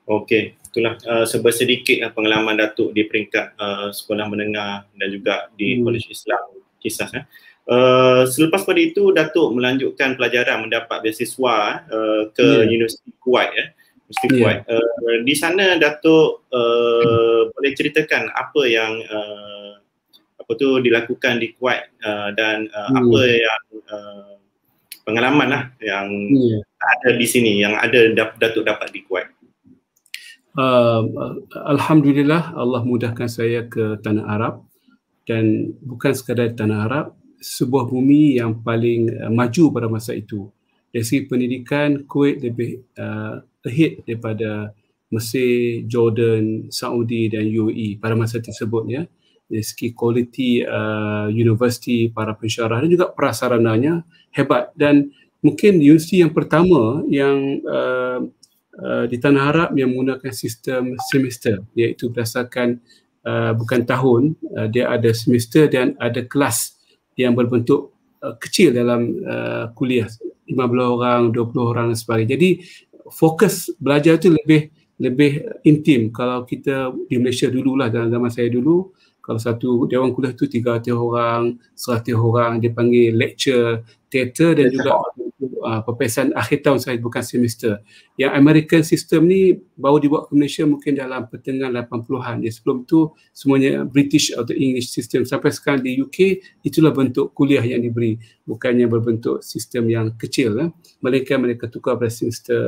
Okey, itulah sedikit pengalaman Datuk di peringkat sekolah menengah dan juga di Kolej Islam Kisah. Selepas pada itu Datuk melanjutkan pelajaran, mendapat beasiswa ke Universiti Kuwait, Universiti Kuwait. Di sana Datuk boleh ceritakan apa yang dilakukan di Kuwait dan apa yang pengalaman lah yang ada di sini, yang ada Datuk dapat di Kuwait. Alhamdulillah, Allah mudahkan saya ke Tanah Arab, dan bukan sekadar Tanah Arab, sebuah bumi yang paling maju pada masa itu. Dari segi pendidikan, Kuwait lebih ahead daripada Mesir, Jordan, Saudi dan UAE pada masa tersebut, ya. Dari segi kualiti universiti, para pensyarah dan juga prasarananya hebat. Dan mungkin universiti yang pertama yang di Tanah Arab yang menggunakan sistem semester, iaitu berdasarkan bukan tahun, dia ada semester dan ada kelas yang berbentuk kecil dalam kuliah, 15 orang, 20 orang dan sebagainya. Jadi fokus belajar tu lebih intim. Kalau kita di Malaysia dululah, dalam zaman saya dulu, kalau satu dewan kuliah tu 300 orang, 100 orang, dia panggil lecture, teater dan juga perpisahan akhir tahun saya, bukan semester. Yang American system ni baru dibuat ke Malaysia mungkin dalam pertengahan 80-an. Sebelum tu semuanya British atau English system. Sampai sekarang di UK itulah bentuk kuliah yang diberi, bukannya berbentuk sistem yang kecil. Mereka tukar pada semester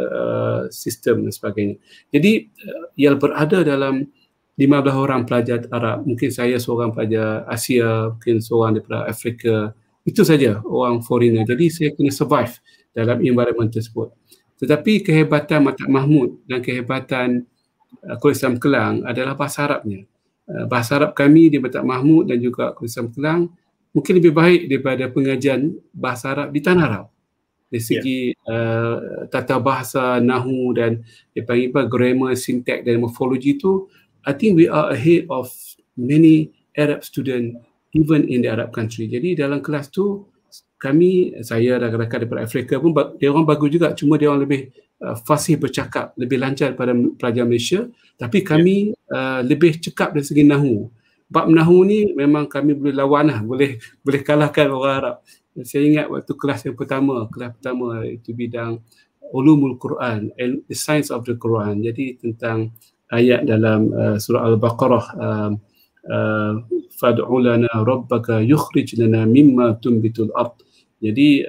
sistem dan sebagainya. Jadi yang berada dalam 15 orang pelajar Arab, mungkin saya seorang pelajar Asia, mungkin seorang daripada Afrika, itu saja orang foreigner. Jadi saya kena survive dalam environment tersebut. Tetapi kehebatan Mata Mahmud dan kehebatan Kuliah Islam Kelang adalah bahasa Arabnya. Bahasa Arab kami di Mata Mahmud dan juga Kuliah Islam Kelang mungkin lebih baik daripada pengajian bahasa Arab di Tanah Arab. Dari segi tata bahasa, nahu dan dipanggil grammar, syntax dan morfologi itu, I think we are ahead of many Arab student even in the Arab country. Jadi dalam kelas tu kami, saya rakan-rakan daripada Afrika pun, dia orang bagus juga, cuma dia orang lebih fasih bercakap, lebih lancar daripada pelajar Malaysia, tapi kami lebih cekap dari segi nahu. Bab nahu ni memang kami boleh lawan lah, boleh kalahkan orang Arab. Saya ingat waktu kelas pertama itu bidang Ulumul Quran, the Science of the Quran. Jadi tentang ayat dalam surah Al-Baqarah, fad'u lana rabbaka yukhrij lana mimma tunbitul ard. Jadi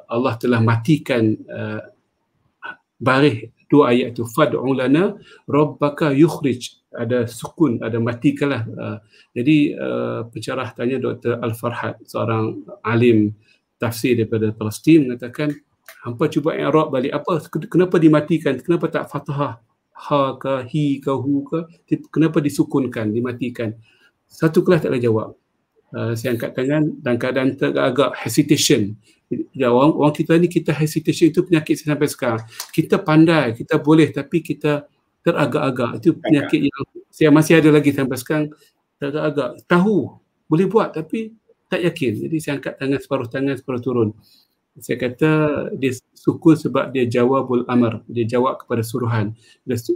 Allah telah matikan barih dua ayat itu, fad'u lana rabbaka yukhrij, ada sukun, ada matikanlah. Jadi pencerah tanya Dr. Al-Farhad, seorang alim tafsir daripada Palestin, mengatakan hampa cuba i'rab balik, apa kenapa dimatikan, kenapa tak fathah ha ke, hi ke, hu ke, kenapa disukunkan, dimatikan? Satu kelas tak boleh jawab. Saya angkat tangan dan keadaan agak hesitation. Ya, orang kita ni, kita hesitation itu penyakit sampai sekarang. Kita pandai, kita boleh, tapi kita teragak-agak. Itu penyakit yang saya masih ada lagi sampai sekarang, teragak-agak. Tahu, boleh buat tapi tak yakin. Jadi saya angkat tangan, separuh turun. Saya kata dia sukun sebab dia jawabul amr, dia jawab kepada suruhan.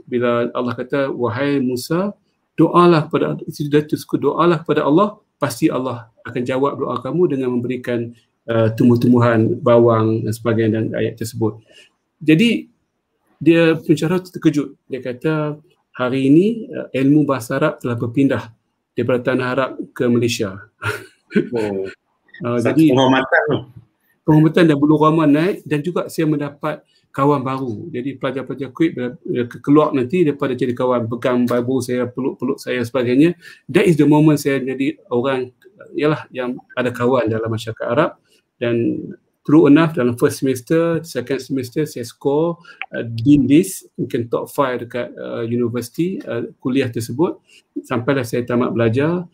Bila Allah kata wahai Musa, doalah kepada Allah, pasti Allah akan jawab doa kamu dengan memberikan tumbuh-tumbuhan, bawang dan sebagainya, dan ayat tersebut. Jadi dia pencerah terkejut. Dia kata hari ini ilmu bahasa Arab telah berpindah daripada Tanah Arab ke Malaysia. Jadi penghormatan dan bulu rama naik, dan juga saya mendapat kawan baru. Jadi pelajar-pelajar Kuwait bila keluar nanti, daripada jadi kawan, pegang Bible saya, peluk-peluk saya sebagainya. That is the moment saya jadi orang yang ada kawan dalam masyarakat Arab. Dan true enough, dalam first semester, second semester saya score DINDIS, mungkin top 5 dekat universiti kuliah tersebut. Sampailah saya tamat belajar.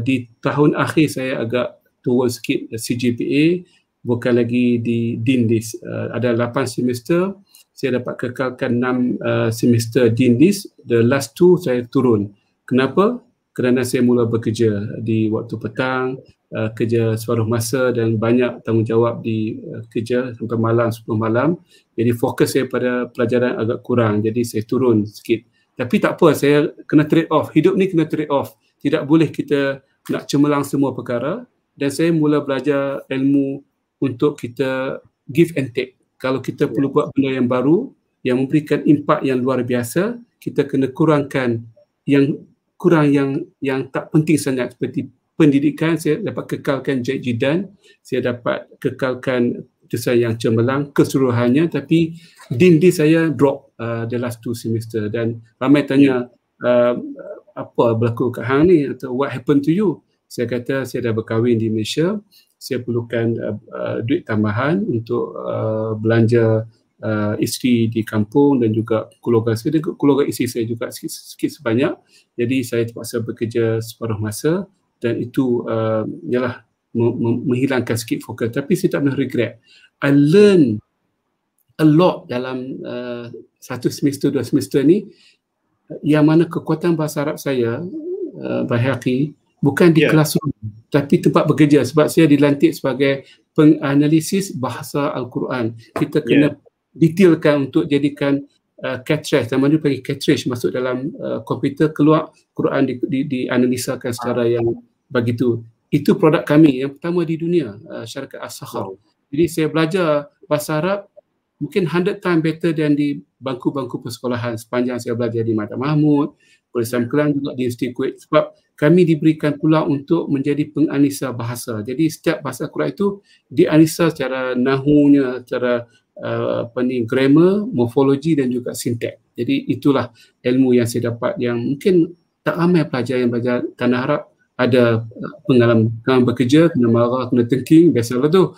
Di tahun akhir saya agak turun sikit CGPA, bukan lagi di DINDIS. Ada 8 semester, saya dapat kekalkan 6 semester DINDIS. The last 2 saya turun. Kenapa? Kerana saya mula bekerja di waktu petang, kerja separuh masa dan banyak tanggungjawab di kerja sampai malam, 10 malam. Jadi fokus saya pada pelajaran agak kurang, jadi saya turun sikit. Tapi tak apa, saya kena trade off. Hidup ni kena trade off. Tidak boleh kita nak cemerlang semua perkara. Dan saya mula belajar ilmu untuk kita give and take. Kalau kita perlu buat benda yang baru, yang memberikan impak yang luar biasa, kita kena kurangkan yang tak penting sangat, seperti pendidikan. Saya dapat kekalkan jidan, saya dapat kekalkan saya yang cemerlang keseluruhannya, tapi dindi saya drop the last 2 semester. Dan ramai tanya apa berlaku kat hang ni, atau what happened to you? Saya kata saya dah berkahwin di Malaysia, saya perlukan duit tambahan untuk belanja isteri di kampung dan juga keluarga saya. Keluarga isteri saya juga sikit sebanyak. Jadi saya terpaksa bekerja separuh masa, dan itu ialah menghilangkan sikit fokus. Tapi saya tak pernah regret. I learn a lot dalam 1 semester, 2 semester ni, yang mana kekuatan bahasa Arab saya, Baihaqi, bukan di classroom, tapi tempat bekerja. Sebab saya dilantik sebagai penganalisis bahasa Al-Quran. Kita kena detailkan untuk jadikan cartridge, zaman dulu panggil cartridge, masuk dalam komputer, keluar Quran dianalisakan secara yang begitu. Itu produk kami yang pertama di dunia, syarikat As-Sakhar. Jadi saya belajar bahasa Arab mungkin 100 times better dan di bangku-bangku persekolahan sepanjang saya belajar di Mata Mahmud, Islam Kelang, juga di Universiti Kuwait, sebab kami diberikan peluang untuk menjadi penganalisa bahasa. Jadi setiap bahasa Quran itu dianalisa secara nahunya, secara grammar, morfologi dan juga sintaks. Jadi itulah ilmu yang saya dapat, yang mungkin tak ramai pelajar yang belajar Tanah Arab ada pengalaman bekerja, kena marah, kena tengking, biasalah tu.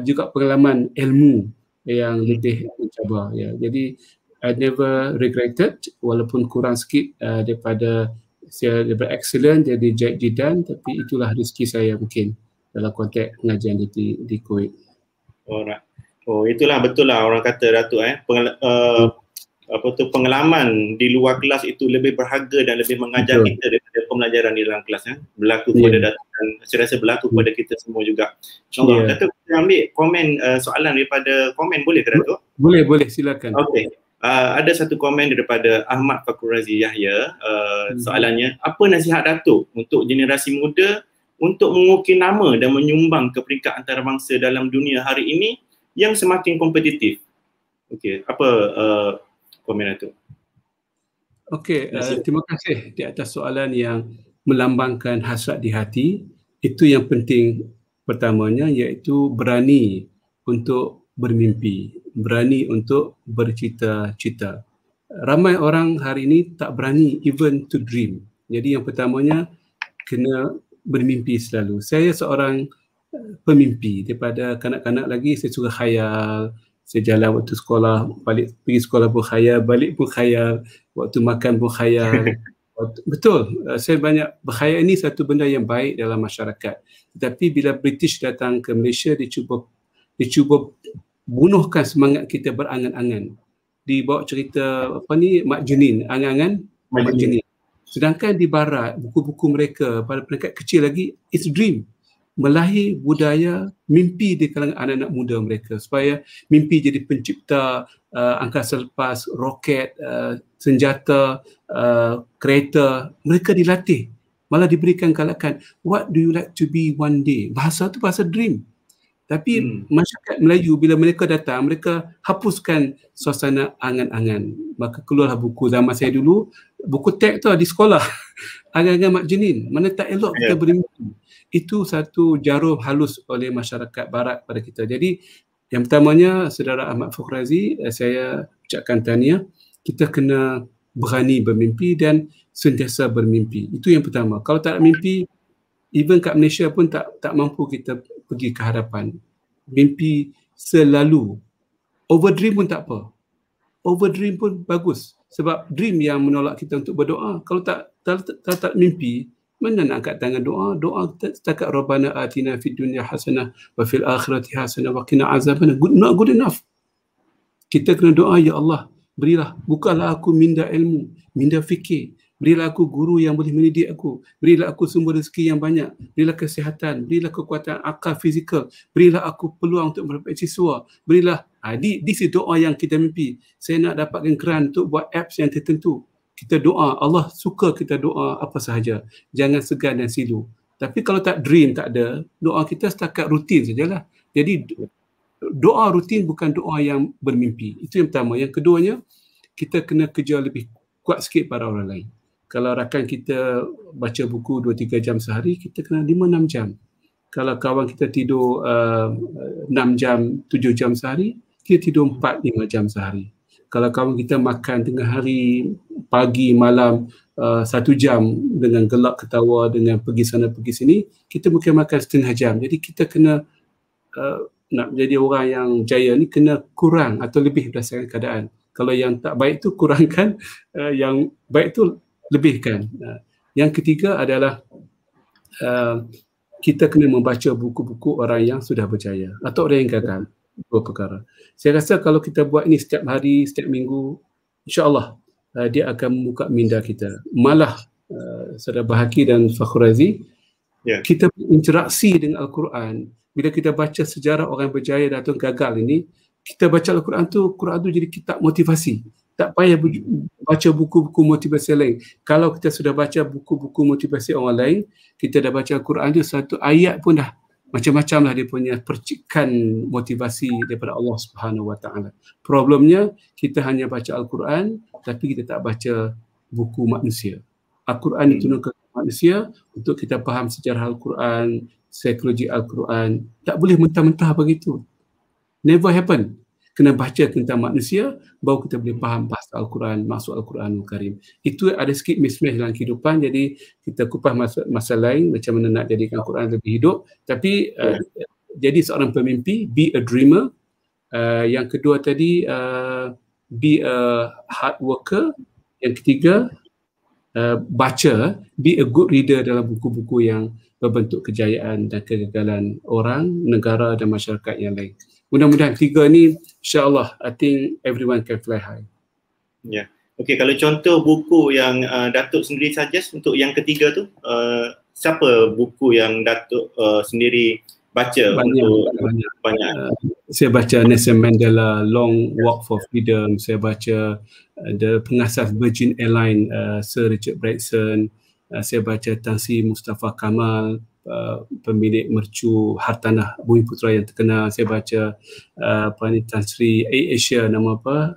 Juga pengalaman ilmu yang lebih mencabar. Ya. Jadi I never regretted, walaupun kurang sikit daripada saya daripada excellent jadi jidan, tapi itulah rezeki saya mungkin dalam konteks pengajian di Kuwait. Alright. Oh, itulah betul lah orang kata Datuk pengalaman di luar kelas itu lebih berharga dan lebih mengajar kita daripada pembelajaran di dalam kelas. Berlaku kepada Datuk dan saya rasa berlaku kepada kita semua juga. InsyaAllah. Datuk, kita ambil komen soalan daripada komen, boleh ke Datuk? Boleh, silakan. Okey. Ada satu komen daripada Ahmad Fakhurazi Yahya. Soalannya, apa nasihat Datuk untuk generasi muda untuk mengukir nama dan menyumbang ke peringkat antarabangsa dalam dunia hari ini yang semakin kompetitif? Okey, apa komen Datuk? Okey, terima kasih di atas soalan yang melambangkan hasrat di hati. Itu yang penting pertamanya, iaitu berani untuk bermimpi, berani untuk bercita-cita. Ramai orang hari ini tak berani even to dream. Jadi yang pertamanya kena bermimpi selalu. Saya seorang pemimpi. Daripada kanak-kanak lagi saya suka khayal. Saya jalan waktu sekolah, balik pergi sekolah pun khayal, balik pun khayal, waktu makan pun khayal. Betul, saya banyak berkhayal. Ini satu benda yang baik dalam masyarakat. Tetapi bila British datang ke Malaysia, dia cuba bunuhkan semangat kita berangan-angan. Dibawa cerita Mak Junin, angan-angan Mak Junin. Sedangkan di barat, buku-buku mereka pada peringkat kecil lagi, it's dream. Melahir budaya mimpi di kalangan anak-anak muda mereka, supaya mimpi jadi pencipta angkasa lepas, roket, senjata, kereta. Mereka dilatih, malah diberikan galakan, what do you like to be one day? Bahasa tu bahasa dream. Tapi masyarakat Melayu bila mereka datang, mereka hapuskan suasana angan-angan. Maka keluarlah buku zaman saya dulu, buku teks tu di sekolah. Angan-angan Mak Junin, mana tak elok kita bermimpi. Itu satu jarum halus oleh masyarakat barat pada kita. Jadi yang pertamanya, Saudara Ahmad Fakhurazi, saya ucapkan tahniah. Kita kena berani bermimpi dan sentiasa bermimpi. Itu yang pertama. Kalau tak ada mimpi, even kat Malaysia pun tak mampu kita pergi ke hadapan. Mimpi selalu. Overdream pun tak apa. Overdream pun bagus. Sebab dream yang menolak kita untuk berdoa. Kalau tak mimpi, mana nak angkat tangan doa? Doa setakat Rabbana atina fid dunya hasanah wa fil akhirati hasanah wa qina azabannar. Not good enough. Kita kena doa, ya Allah, berilah, bukalah aku minda ilmu, minda fikir. Berilah aku guru yang boleh mendidik aku. Berilah aku sumber rezeki yang banyak. Berilah kesihatan. Berilah kekuatan akal fizikal. Berilah aku peluang untuk mendapat siswa. Berilah. This is doa yang kita mimpi. Saya nak dapatkan grant untuk buat apps yang tertentu. Kita doa. Allah suka kita doa apa sahaja. Jangan segan dan silu. Tapi kalau tak dream, tak ada, doa kita setakat rutin sajalah. Jadi doa rutin bukan doa yang bermimpi. Itu yang pertama. Yang keduanya, kita kena kerja lebih kuat sikit pada orang lain. Kalau rakan kita baca buku 2-3 jam sehari, kita kena 5-6 jam. Kalau kawan kita tidur 6 jam, 7 jam sehari, kita tidur 4-5 jam sehari. Kalau kawan kita makan tengah hari, pagi, malam 1 jam dengan gelak ketawa, dengan pergi sana pergi sini, kita mungkin makan setengah jam. Jadi kita kena nak menjadi orang yang jaya ni kena kurang atau lebih berdasarkan keadaan. Kalau yang tak baik tu kurangkan, yang baik tu lebihkan. Yang ketiga adalah kita kena membaca buku-buku orang yang sudah berjaya atau orang yang gagal. Dua perkara. Saya rasa kalau kita buat ini setiap hari, setiap minggu, insya-Allah dia akan membuka minda kita. Malah Saudara Bahaki dan Fakhurazi, kita berinteraksi dengan Al-Quran. Bila kita baca sejarah orang berjaya dan gagal ini, kita baca Al-Quran tu jadi kitab motivasi. Tak payah baca buku-buku motivasi lain. Kalau kita sudah baca buku-buku motivasi orang lain, kita dah baca Al-Quran tu, satu ayat pun dah macam-macam lah dia punya percikan motivasi daripada Allah Subhanahu Wa Taala. Problemnya kita hanya baca Al-Quran tapi kita tak baca buku manusia. Al-Quran diturunkan kepada manusia untuk kita faham sejarah Al-Quran, psikologi Al-Quran. Tak boleh mentah-mentah begitu. Never happen. Kena baca tentang manusia baru kita boleh faham bahasa Al-Quran, maksud Al-Quranul Karim. Itu ada sikit mismatch dalam kehidupan, jadi kita kupas masa lain macam mana nak jadikan Al-Quran lebih hidup. Tapi jadi seorang pemimpi, be a dreamer. Yang kedua tadi, be a hard worker. Yang ketiga, baca, be a good reader dalam buku-buku yang berbentuk kejayaan dan kegagalan orang, negara dan masyarakat yang lain. Mudah-mudahan tiga ni, insyaAllah, I think everyone can fly high. Ya. Okey, kalau contoh buku yang Datuk sendiri suggest untuk yang ketiga tu, siapa buku yang Datuk sendiri baca? Banyak. Saya baca Nelson Mandela, Long Walk for Freedom. Saya baca the pengasas Virgin Airlines, Sir Richard Branson. Saya baca Tan Sri Mustafa Kamal, pemilik mercu hartanah Bumi Putra yang terkenal. Saya baca Tan Sri Asia, nama apa?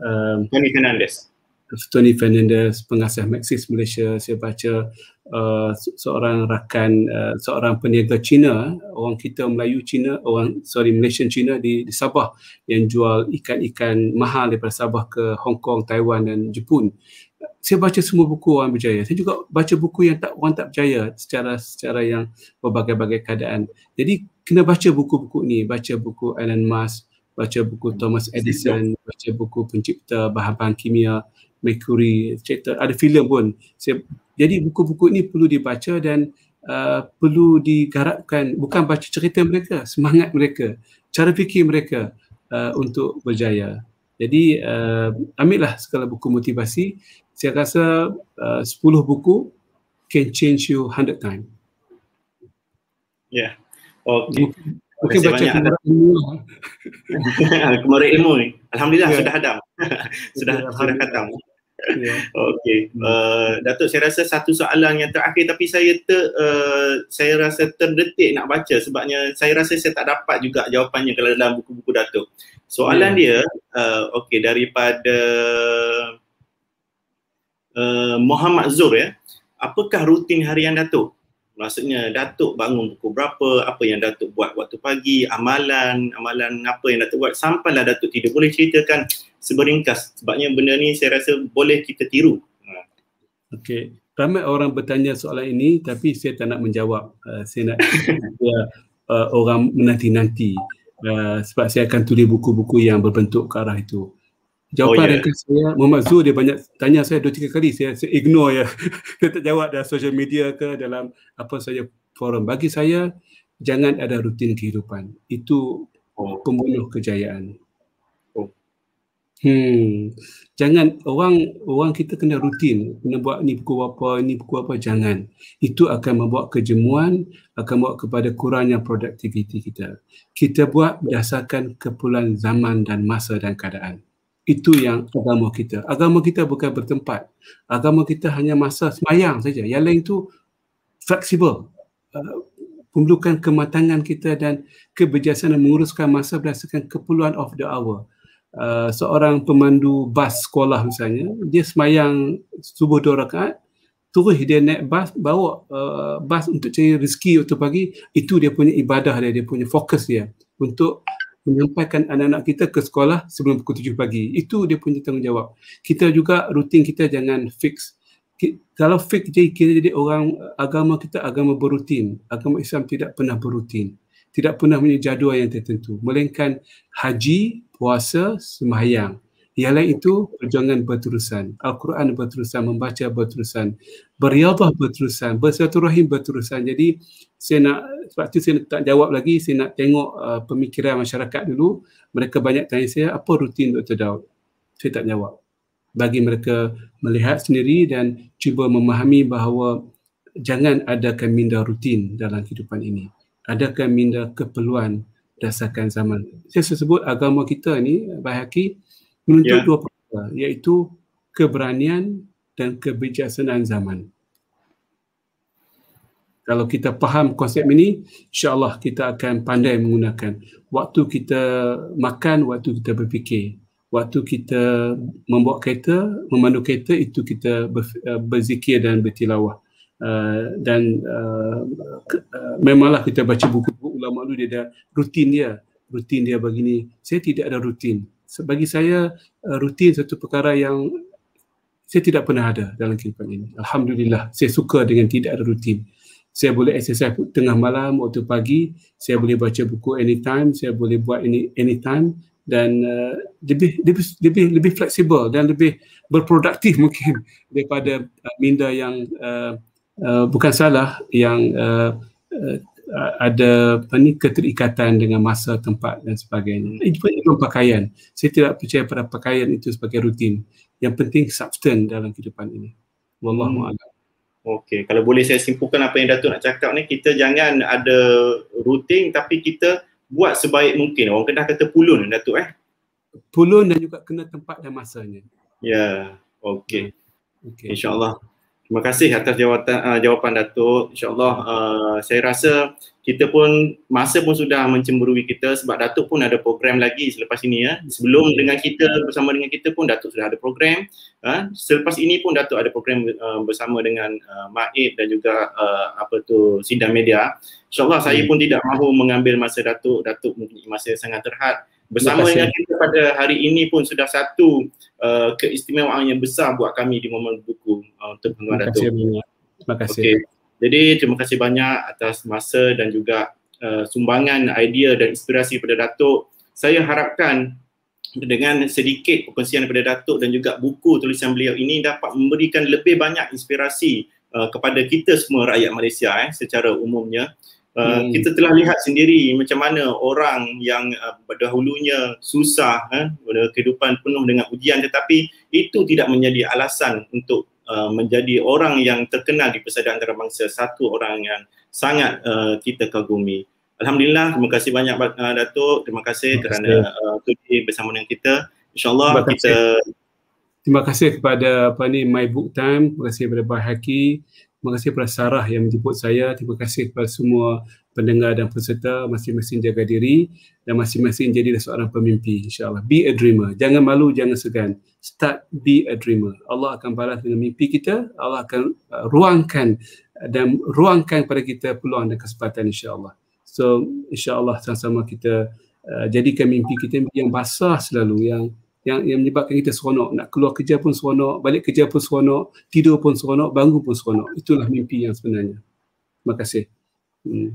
Tony Fernandez, pengasas Maxis Malaysia. Saya baca seorang rakan, seorang peniaga Cina, orang kita Melayu Cina, Malaysian Cina di Sabah yang jual ikan-ikan mahal daripada Sabah ke Hong Kong, Taiwan dan Jepun. Saya baca semua buku orang berjaya. Saya juga baca buku yang orang tak berjaya secara yang berbagai-bagai keadaan. Jadi kena baca buku-buku ni, baca buku Elon Musk, baca buku Thomas Edison, baca buku pencipta bahan-bahan kimia Mercury, cerita, ada filem pun. Jadi buku-buku ni perlu dibaca dan perlu digarapkan, bukan baca cerita mereka, semangat mereka, cara fikir mereka untuk berjaya. Jadi ambillah segala buku motivasi. Saya rasa 10 buku can change you 100 times. Ya. Okey. Mungkin baca Kemurah Ilmu. Kemurah Ilmu ni. Alhamdulillah sudah hadam. sudah khatam. Okey. Datuk, saya rasa satu soalan yang terakhir tapi saya rasa terdetik nak baca sebabnya saya rasa saya tak dapat juga jawapannya kalau dalam buku-buku Datuk. Soalan dia okey, daripada Muhammad Zur ya. Apakah rutin harian Datuk? Maksudnya Datuk bangun pukul berapa, apa yang Datuk buat waktu pagi, amalan apa yang Datuk buat sampailah Datuk tidur. Boleh ceritakan seberingkas sebabnya benda ni saya rasa boleh kita tiru. Okey, ramai orang bertanya soalan ini tapi saya tak nak menjawab. Saya nak orang menanti-nanti sebab saya akan tulis buku-buku yang berbentuk ke arah itu. Jawapan ringkas saya, Muhammad Zur dia banyak tanya saya 2-3 kali, saya ignore ya. Saya tak jawab dalam social media ke dalam apa saja forum. Bagi saya, jangan ada rutin kehidupan. Itu pembunuh kejayaan. Jangan, orang kita kena rutin, kena buat ni pukul apa, jangan. Itu akan membawa kejemuan, akan membawa kepada kurangnya produktiviti kita. Kita buat berdasarkan keperluan zaman dan masa dan keadaan. Itu yang agama kita. Agama kita bukan bertempat. Agama kita hanya masa sembahyang saja. Yang lain tu fleksibel. Memerlukan kematangan kita dan kebijaksanaan menguruskan masa berdasarkan keperluan of the hour. Seorang pemandu bas sekolah misalnya, dia sembahyang subuh 2 rakaat, terus dia naik bas, bawa bas untuk cari rezeki waktu pagi. Itu dia punya ibadah dia punya fokus dia untuk menyampaikan anak-anak kita ke sekolah sebelum pukul 7 pagi. Itu dia punya tanggungjawab. Kita juga rutin kita jangan fix. Kalau fix kita jadi orang, agama kita agama berutin. Agama Islam tidak pernah berutin. Tidak pernah punya jadual yang tertentu. Melainkan haji, puasa, sembahyang. Yang lain itu perjuangan berterusan. Al-Quran berterusan, membaca berterusan, beriadah berterusan, bersilaturahim berterusan. Jadi sebab itu saya tak jawab lagi, saya nak tengok pemikiran masyarakat dulu. Mereka banyak tanya saya, apa rutin Dr. Daud? Saya tak jawab. Bagi mereka melihat sendiri dan cuba memahami bahawa jangan adakan minda rutin dalam kehidupan ini. Adakan minda keperluan berdasarkan zaman. Saya sebut agama kita ni, Baihaqi, menuntut dua perkara, iaitu keberanian dan kebijaksanaan zaman. Kalau kita faham konsep ini, insya-Allah kita akan pandai menggunakan. Waktu kita makan, waktu kita berfikir. Waktu kita membawa kereta, memandu kereta, itu kita berzikir dan bertilawah. Memanglah kita baca buku-buku ulama dulu, dia ada rutin dia begini. Saya tidak ada rutin. Bagi saya, rutin satu perkara yang saya tidak pernah ada dalam kehidupan ini. Alhamdulillah, saya suka dengan tidak ada rutin. Saya boleh exercise tengah malam, waktu pagi, saya boleh baca buku anytime, saya boleh buat ini anytime, dan lebih fleksibel dan lebih berproduktif mungkin daripada minda yang bukan salah, yang ada keterikatan dengan masa, tempat dan sebagainya. Itu pakaian. Saya tidak percaya pada pakaian itu sebagai rutin. Yang penting substan dalam kehidupan ini. Wallahu a'lam. Okey, kalau boleh saya simpulkan apa yang Datuk nak cakap ni, kita jangan ada rutin tapi kita buat sebaik mungkin. Orang Kedah kata pulun, Datuk Pulun dan juga kena tempat dan masanya. Ya, okey. InsyaAllah. Terima kasih atas jawapan Datuk. InsyaAllah saya rasa kita pun, masa pun sudah mencemburui kita sebab Datuk pun ada program lagi selepas ini Sebelum dengan kita, bersama dengan kita pun Datuk sudah ada program. Selepas ini pun Datuk ada program bersama dengan Maib dan juga Sidang Media. InsyaAllah saya pun tidak mahu mengambil masa Datuk. Datuk mempunyai masa yang sangat terhad. Bersama dengan kita pada hari ini pun sudah satu keistimewaan yang besar buat kami di Momen Buku untuk penguat Datuk. Terima kasih. Okay. Jadi terima kasih banyak atas masa dan juga sumbangan idea dan inspirasi pada Datuk. Saya harapkan dengan sedikit perkongsian daripada Datuk dan juga buku tulisan beliau ini dapat memberikan lebih banyak inspirasi kepada kita semua rakyat Malaysia secara umumnya. Kita telah lihat sendiri macam mana orang yang dahulunya susah, kehidupan penuh dengan ujian, tetapi itu tidak menjadi alasan untuk menjadi orang yang terkenal di Persatuan Antarabangsa, satu orang yang sangat kita kagumi. Alhamdulillah, terima kasih banyak Datuk, terima kasih kerana sudi bersama dengan kita. InsyaAllah kita... Terima kasih kepada My Book Time, terima kasih kepada Baihaqi, terima kasih kepada Sarah yang menjemput saya, terima kasih kepada semua pendengar dan peserta. Masing-masing jaga diri dan masing-masing jadilah seorang pemimpi, insyaAllah. Be a dreamer, jangan malu, jangan segan. Start be a dreamer. Allah akan balas dengan mimpi kita, Allah akan ruangkan pada kita peluang dan kesempatan, insyaAllah. So insyaAllah sama-sama kita jadikan mimpi kita yang basah selalu, yang menyebabkan kita seronok. Nak keluar kerja pun seronok, balik kerja pun seronok, tidur pun seronok, bangun pun seronok. Itulah mimpi yang sebenarnya. Terima kasih.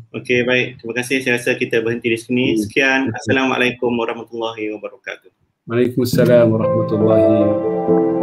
Okey, baik. Terima kasih. Saya rasa kita berhenti di sini. Sekian. Assalamualaikum warahmatullahi wabarakatuh. Waalaikumsalam warahmatullahi wabarakatuh.